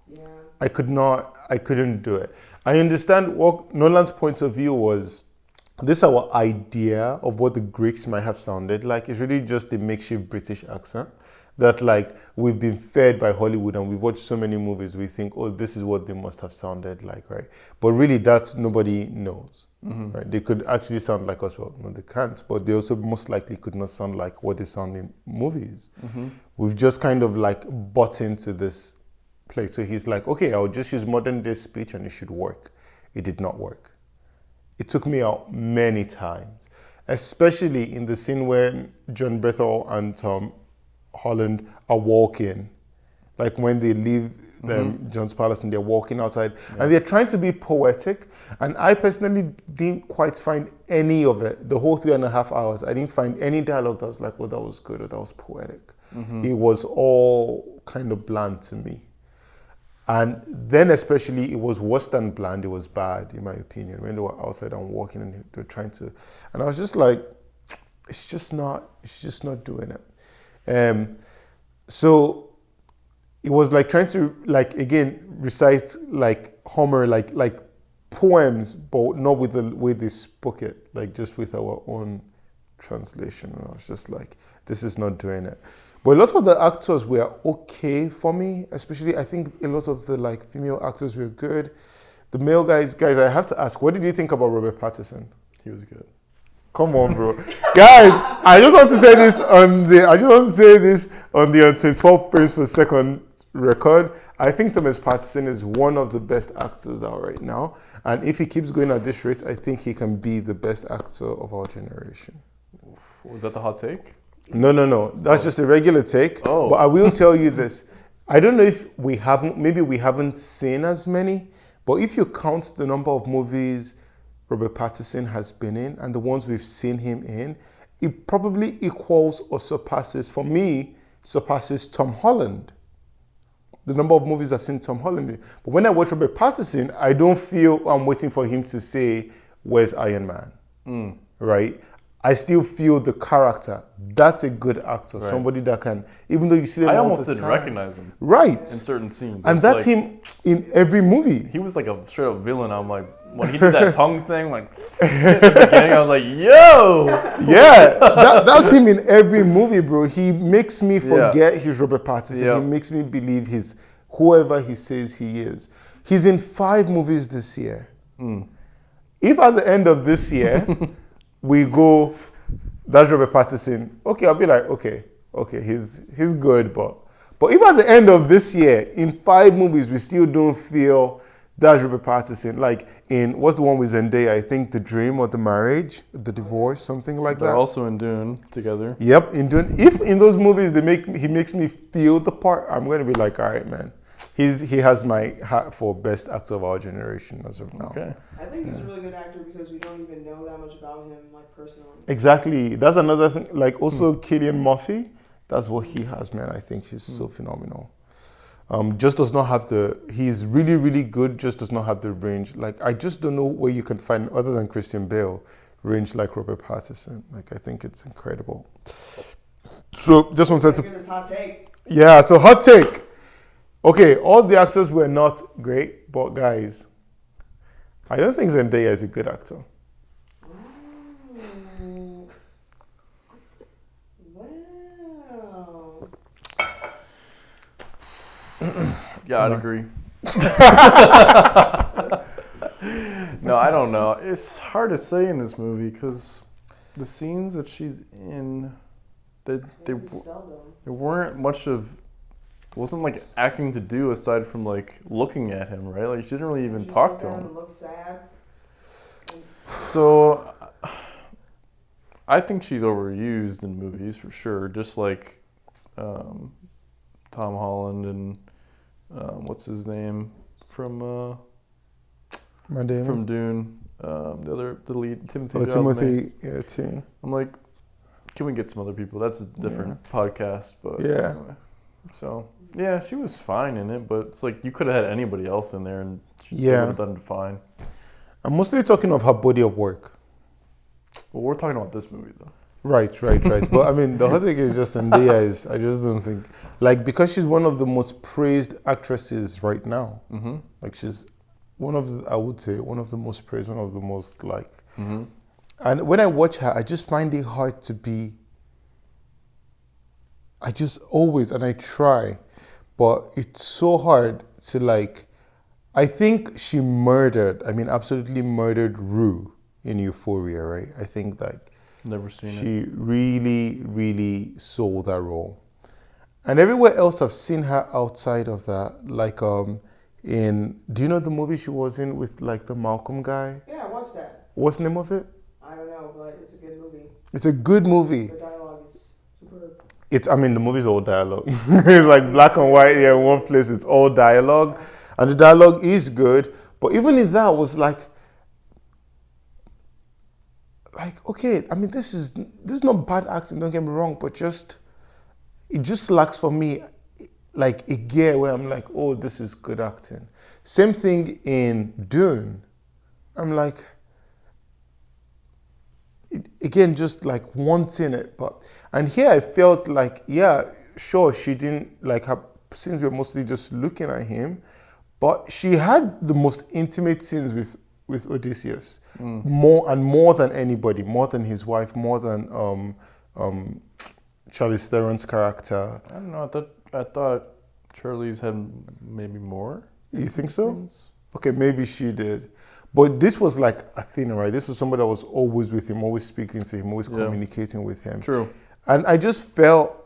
Yeah. I couldn't do it. I understand what Nolan's point of view was. This our idea of what the Greeks might have sounded like. It's really just a makeshift British accent that like we've been fed by Hollywood and we've watched so many movies. We think, oh, this is what they must have sounded like, right? But really, that's nobody knows, right? They could actually sound like us. Well, no, they can't. But they also most likely could not sound like what they sound in movies. We've just kind of like bought into this place. So he's like, okay, I'll just use modern day speech and it should work. It did not work. It took me out many times, especially in the scene when John Bethel and Tom Holland are walking, like when they leave John's palace and they're walking outside and they're trying to be poetic. And I personally didn't quite find any of it. The whole 3.5 hours, I didn't find any dialogue that was like, oh, that was good or that was poetic. It was all kind of bland to me. And then especially it was worse than bland, it was bad in my opinion, when they were outside and walking and they were trying to, and I was just like, it's just not doing it. So it was like trying to like, again, recite like Homer, like poems, but not with the way they spoke it, like just with our own translation. And I was just like, this is not doing it. But a lot of the actors were okay for me, especially I think a lot of the like female actors were good. The male guys, I have to ask, what did you think about Robert Pattinson? He was good. Come on, bro. Guys, I just want to say this on the 12 frames per second record. I think Thomas Pattinson is one of the best actors out right now. And if he keeps going at this rate, I think he can be the best actor of our generation. Was that the hot take? No. That's just a regular take. Oh. But I will tell you this. I don't know if we haven't seen as many, but if you count the number of movies Robert Pattinson has been in and the ones we've seen him in, it probably equals or surpasses Tom Holland. The number of movies I've seen Tom Holland in. But when I watch Robert Pattinson, I don't feel I'm waiting for him to say, where's Iron Man? Right? I still feel the character. That's a good actor. Right. Somebody that can, even though you see them I all almost the didn't time. recognize him. Right. In certain scenes. And that's like, him in every movie. He was like a straight up villain. I'm like, when he did that tongue thing, like, in the beginning, I was like, yo! Yeah, that's him in every movie, bro. He makes me forget he's Robert Pattinson. Yep. He makes me believe he's whoever he says he is. He's in 5 movies this year. If at the end of this year, we go, that's Robert Pattinson, okay, I'll be like, okay, he's good, but if at the end of this year, in 5 movies, we still don't feel that's Robert Pattinson, like in, what's the one with Zendaya, I think The Dream or The Marriage, The Divorce, something like that. They're also in Dune together. Yep, in Dune. If in those movies he makes me feel the part, I'm going to be like, all right, man. He has my hat for best actor of our generation as of now. Okay. I think he's a really good actor because we don't even know that much about him, like personally. Exactly. That's another thing. Like also Cillian Murphy, that's what he has, man. I think he's so phenomenal. Just does not have he's really, really good, just does not have the range. Like, I just don't know where you can find, other than Christian Bale, range like Robert Pattinson. Like, I think it's incredible. So, just wanted to... Hot take. Yeah, so hot take. Okay, all the actors were not great, but guys, I don't think Zendaya is a good actor. Ooh. Wow. Yeah, I'd agree. No, I don't know. It's hard to say in this movie because the scenes that she's in, they weren't much of... It wasn't like acting to do aside from like looking at him, right? Like she didn't really even talk to him. Look sad. So I think she's overused in movies for sure. Just like Tom Holland and what's his name from Dune. the lead, Timothy. Oh, Chalamet. Timothy, yeah, T. I'm like, can we get some other people? That's a different podcast, but Yeah. anyway. So yeah, she was fine in it, but it's like you could have had anybody else in there and she would have done fine. I'm mostly talking of her body of work. Well, we're talking about this movie though. Right. But I mean, the whole thing is just Zendaya is, I just don't think, like, because she's one of the most praised actresses right now. Mm-hmm. Like, she's one of the, I would say, one of the most praised, one of the most, like, Mm-hmm. and when I watch her, I just find it hard to be, I just always, and I try, but it's so hard to, like, I think she absolutely murdered Rue in Euphoria, right? I think that Never seen it. she really, really sold that role. And everywhere else I've seen her outside of that, like do you know the movie she was in with like the Malcolm guy? Yeah, I watched that. What's the name of it? I don't know, but it's a good movie. It's a good movie. The dialogue is superb. The movie's all dialogue. It's like black and white here in one place, it's all dialogue. And the dialogue is good, but even in that was like, okay, I mean, this is not bad acting, don't get me wrong, but it just lacks for me like a gear where I'm like, oh, this is good acting. Same thing in Dune. I'm like, again, just like wanting it, and here I felt like, yeah, sure, she didn't, like, her scenes were mostly just looking at him, but she had the most intimate scenes with Odysseus, more than anybody, more than his wife, more than Charlize Theron's character. I don't know. I thought Charlize had maybe more. You think so? Scenes. Okay, maybe she did. But this was like Athena, right? This was somebody that was always with him, always speaking to him, always communicating with him. True. And I just felt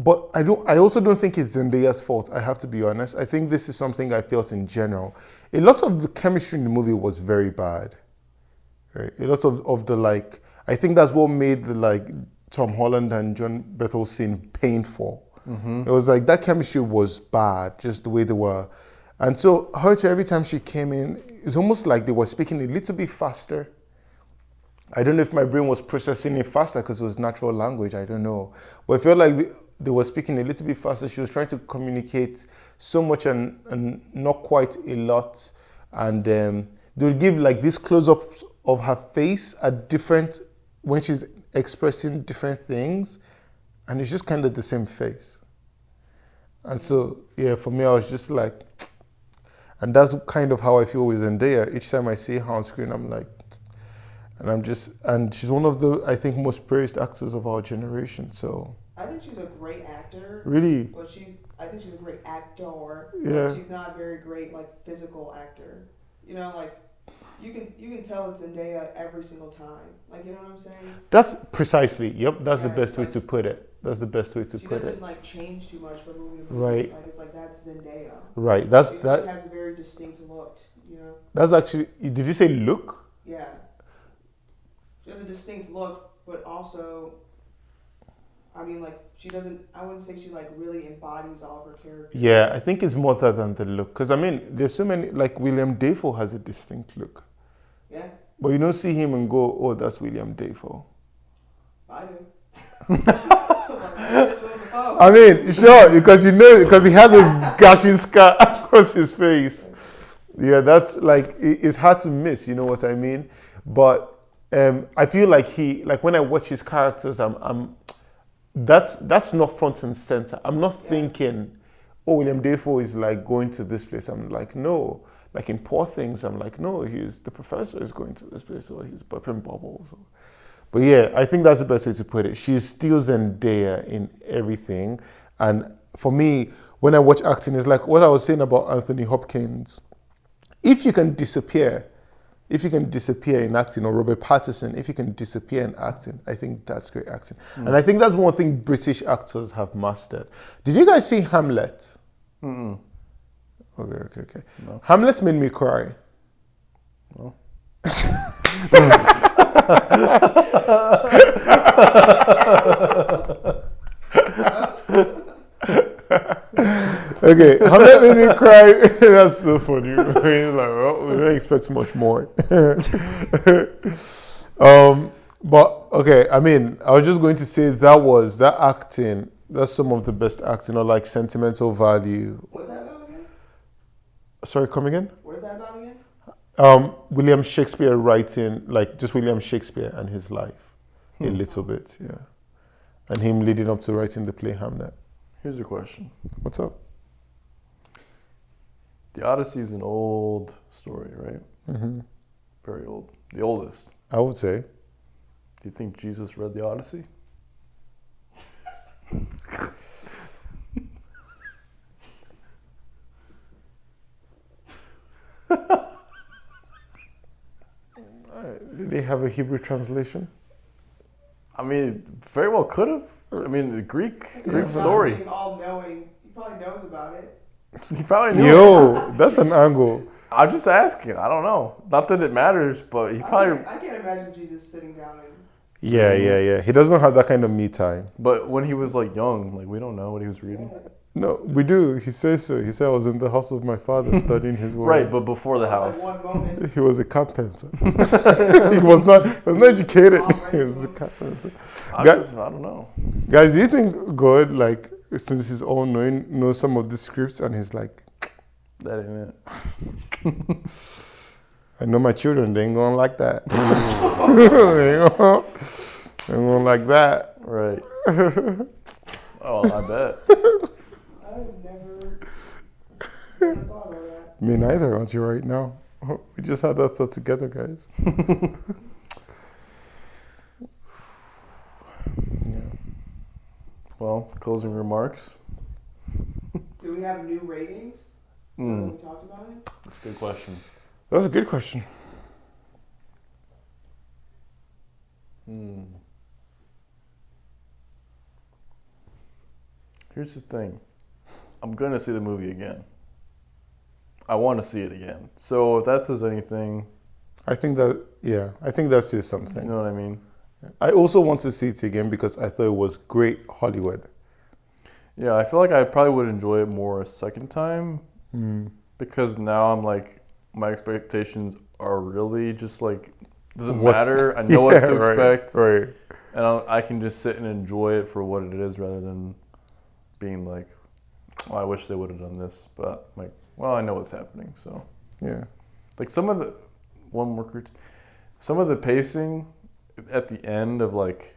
but I also don't think it's Zendaya's fault, I have to be honest. I think this is something I felt in general. A lot of the chemistry in the movie was very bad. Right? A lot of the, like, I think that's what made the, like, Tom Holland and John Bethel scene painful. Mm-hmm. It was like that chemistry was bad, just the way they were. And so every time she came in, it's almost like they were speaking a little bit faster. I don't know if my brain was processing it faster because it was natural language, I don't know. But it felt like they were speaking a little bit faster. She was trying to communicate so much and not quite a lot. And they would give like these close-ups of her face at when she's expressing different things. And it's just kind of the same face. And so, yeah, for me, I was just like, and that's kind of how I feel with Zendaya. Each time I see her on screen, I'm like, and she's one of the, I think, most praised actors of our generation, so. I think she's a great actor. Really? But I think she's a great actor. Yeah. But she's not a very great, like, physical actor. You know, like, you can tell it's Zendaya every single time. Like, you know what I'm saying? That's precisely, that's the best way to put it. That's the best way to put it. She doesn't, like, change too much from movie to movie. Right. Like, it's like, that's Zendaya. Right, She has a very distinct look, you know? That's actually, did you say look? Yeah. She has a distinct look, but also, I mean, like, I wouldn't say she, like, really embodies all of her characters. Yeah, I think it's more than the look. Because, I mean, there's so many, like, William Dafoe has a distinct look. Yeah. But you don't see him and go, oh, that's William Dafoe. I do. I mean, sure, because he has a gashing scar across his face. Yeah, that's, like, it's hard to miss, you know what I mean? But I feel like when I watch his characters, that's not front and center. I'm not thinking, oh, William Dafoe is like going to this place. I'm like, no. Like in Poor Things, I'm like, no, the professor is going to this place, or he's popping bubbles. But yeah, I think that's the best way to put it. She's still Zendaya in everything. And for me, when I watch acting, it's like what I was saying about Anthony Hopkins. If you can disappear in acting, or Robert Pattinson, if you can disappear in acting, I think that's great acting. And I think that's one thing British actors have mastered. Did you guys see Hamlet? Mm-mm. Okay. No. Hamlet made me cry. No. Okay, Hamlet made me cry. That's so funny. Like, well, we don't expect much more. But okay, I mean, I was just going to say that acting. That's some of the best acting, or like sentimental value. What's that about again? Sorry, come again? What is that about again? William Shakespeare writing, like just William Shakespeare and his life, a little bit, yeah, and him leading up to writing the play Hamlet. Here's a question. What's up? The Odyssey is an old story, right? Mm-hmm. Very old. The oldest. I would say. Do you think Jesus read the Odyssey? Did they have a Hebrew translation? I mean, very well could have. I mean, the Greek story. Being all-knowing, he probably knows about it. He probably knew. Yo, that's an angle. I'm just asking. I don't know. Not that it matters, but he probably. I can't imagine Jesus sitting down and. Yeah. He doesn't have that kind of me time. But when he was like young, like we don't know what he was reading. No, we do. He says so. He said I was in the house of my father studying his word. Right, but before the house. Like one moment. He was a carpenter. he was not educated. He was a carpenter. I don't know. Guys, do you think God, like, since he's all knowing, knows some of the scripts and he's like, That ain't it. I know my children, they ain't going like that. they ain't going like that. Right. Oh, I bet. I've never thought about that. Me neither, aren't you right now? We just had that thought together, guys. Yeah. Well, closing remarks. Do we have new ratings? When we talked about it? That's a good question. That's a good question. Here's the thing. I'm going to see the movie again. I want to see it again. So if that says anything... I think that says something. You know what I mean? I also want to see it again because I thought it was great Hollywood. Yeah, I feel like I probably would enjoy it more a second time. Because now I'm like, my expectations are really just like, doesn't matter. I know what to expect. Right. And I can just sit and enjoy it for what it is rather than being like, oh, I wish they would have done this. But like, well, I know what's happening. So, yeah. Like some of the pacing at the end of like,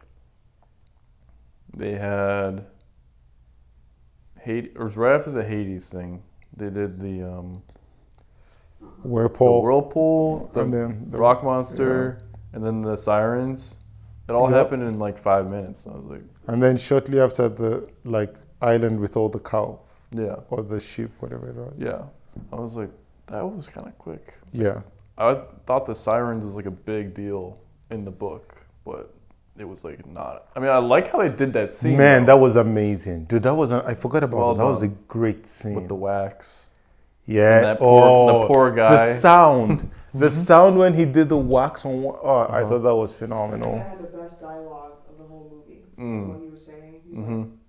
they had Hades, or it was right after the Hades thing. They did the whirlpool, the and then the rock monster, and then the sirens. It all happened in like 5 minutes. I was like, and then shortly after the like island with all the cow, yeah, or the sheep, whatever it was. yeah. I was like, that was kind of quick. Yeah. I thought the sirens was like a big deal in the book, but it was like not. I mean, I like how they did that scene. Man, though, that was amazing, dude. That was I forgot about Well that. That was a done. great scene with the wax. Yeah. And that the poor guy. The sound, the sound when he did the wax on. I thought that was I phenomenal. had the best dialogue of the whole movie. What he was saying. He's like, when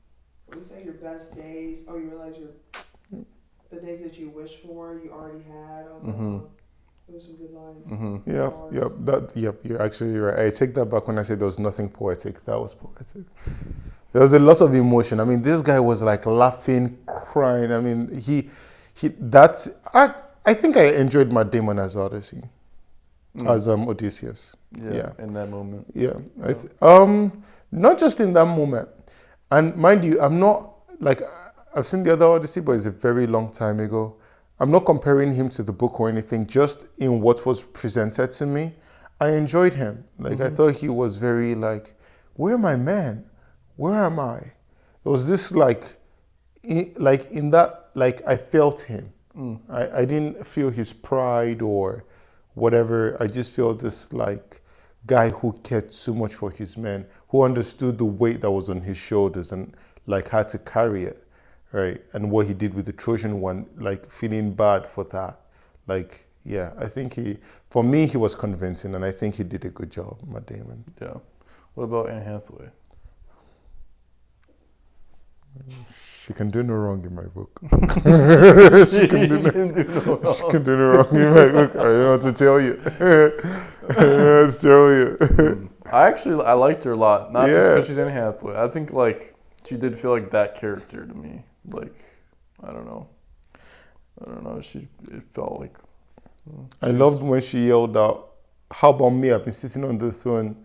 you say your best days, you realize the days that you wish for, you already had. I was like, oh, those are some good lines. You're actually right. I take that back when I said there was nothing poetic. That was poetic. There was a lot of emotion. I mean, this guy was like laughing, crying. I mean, I think I enjoyed Matt Damon as Odyssey, as Odysseus. Yeah, in that moment. Yeah, not just in that moment. And mind you, I'm not like I've seen the other Odyssey, but it's a very long time ago. I'm not comparing him to the book or anything. Just in what was presented to me, I enjoyed him. Like I thought he was very like, where my man? Where am I? It was this I felt him. I didn't feel his pride or whatever. I just felt this like guy who cared so much for his men, who understood the weight that was on his shoulders and like had to carry it, right? And what he did with the Trojan one, like feeling bad for that. Like, yeah, I think for me, he was convincing, and I think he did a good job, Matt Damon. Yeah. What about Anne Hathaway? She can do no wrong in my book. She can do no wrong. She can do no wrong in my book. I don't know what to tell you. I don't know what to tell you. I liked her a lot. Not just Yeah. because she's Anne Hathaway. I think like she did feel like that character to me. Like I don't know. It felt like. I loved when she yelled out, "How about me? I've been sitting on the throne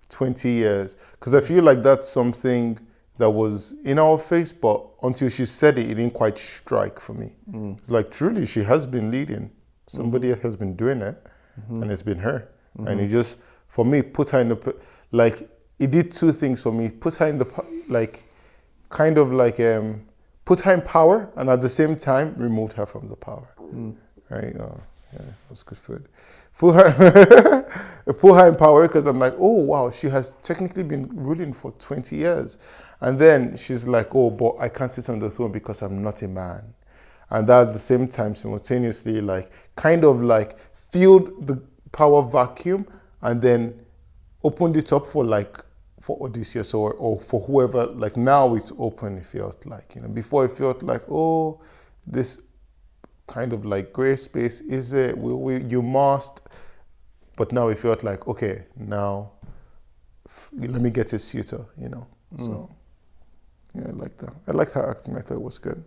20 years." Because I feel like that's something that was in our face, but until she said it, it didn't quite strike for me. It's like, truly, she has been leading. Somebody has been doing it, and it's been her. And it just, for me, put her in the, like, it did two things for me. Put her in the, like, kind of like, put her in power, and at the same time, removed her from the power. Right? Yeah, that's good food. Put her in power, because I'm like, oh, wow, she has technically been ruling for 20 years. And then she's like, oh, but I can't sit on the throne because I'm not a man. And that at the same time, simultaneously, like, kind of like filled the power vacuum and then opened it up for like, for Odysseus or for whoever. Like, now it's open, it felt like, you know. Before it felt like, oh, this kind of like gray space, is it? You must. But now it felt like, okay, now let me get a suitor, you know. So, yeah, I like that. I liked her acting. I thought it was good.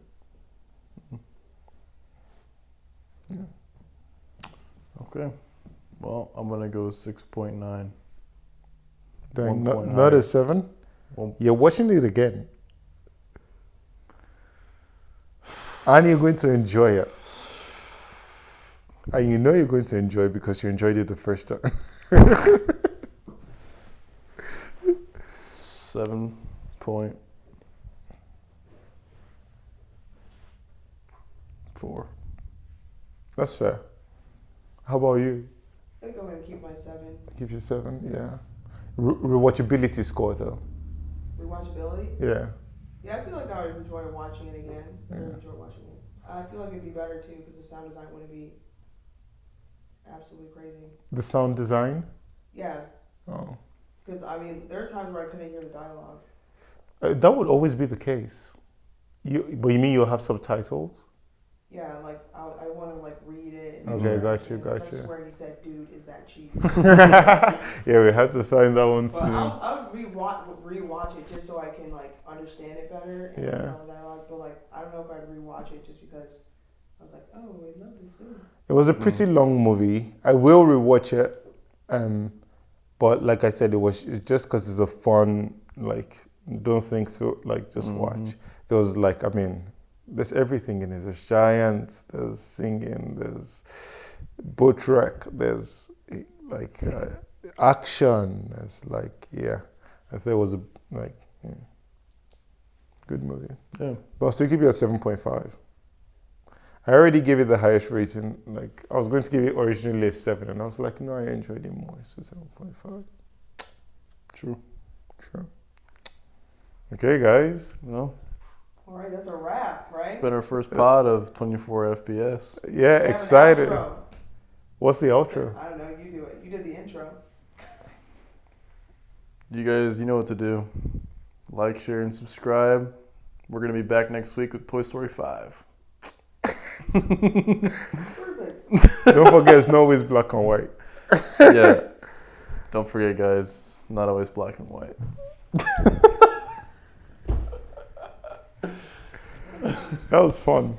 Yeah. Okay. Well, I'm gonna go 6.9. Dang, 1 point not a higher. 7? One- You're watching it again. And you're going to enjoy it. And you know you're going to enjoy it because you enjoyed it the first time. 7.4. That's fair. How about you? I think I'm gonna keep my 7. Give you 7? Yeah. Rewatchability score though. Rewatchability. Yeah. Yeah, I feel like I would enjoy watching it again. I would Yeah. enjoy watching it. I feel like it'd be better too because the sound design wouldn't be absolutely crazy. The sound design? Yeah, Oh. because I mean, there are times where I couldn't hear the dialogue. That would always be the case. But you mean you'll have subtitles? Yeah, like I want to like read it. Okay, and got you. I swear he said, "Dude, is that cheap?" Yeah, we had to find that one But too. I would rewatch it just so I can like understand it better and Yeah. know the dialogue. But like, I don't know if I'd rewatch it just because I was like, "Oh, I love this film." It was a pretty long movie. I will rewatch it, but like I said, it's just because it's a fun, like, don't think so, like, just watch. There was like, I mean, there's everything in it. There's giants, there's singing, there's boat wreck, there's like action. There's like, yeah, I thought it was good movie. Yeah. But I'll still give it a 7.5. I already gave it the highest rating. Like, I was going to give it originally a 7, and I was like, no, I enjoyed it more, so 7.5. True. Okay, guys. Well, All right, that's a wrap, right? it's been our first pod of 24 FPS. Yeah, We have an excited. outro. What's the outro? I don't know. You do it. You did the intro. You guys, you know what to do. Like, share, and subscribe. We're going to be back next week with Toy Story 5. Perfect. Don't forget, it's not always black and white. Yeah. Don't forget, guys, not always black and white. That was fun.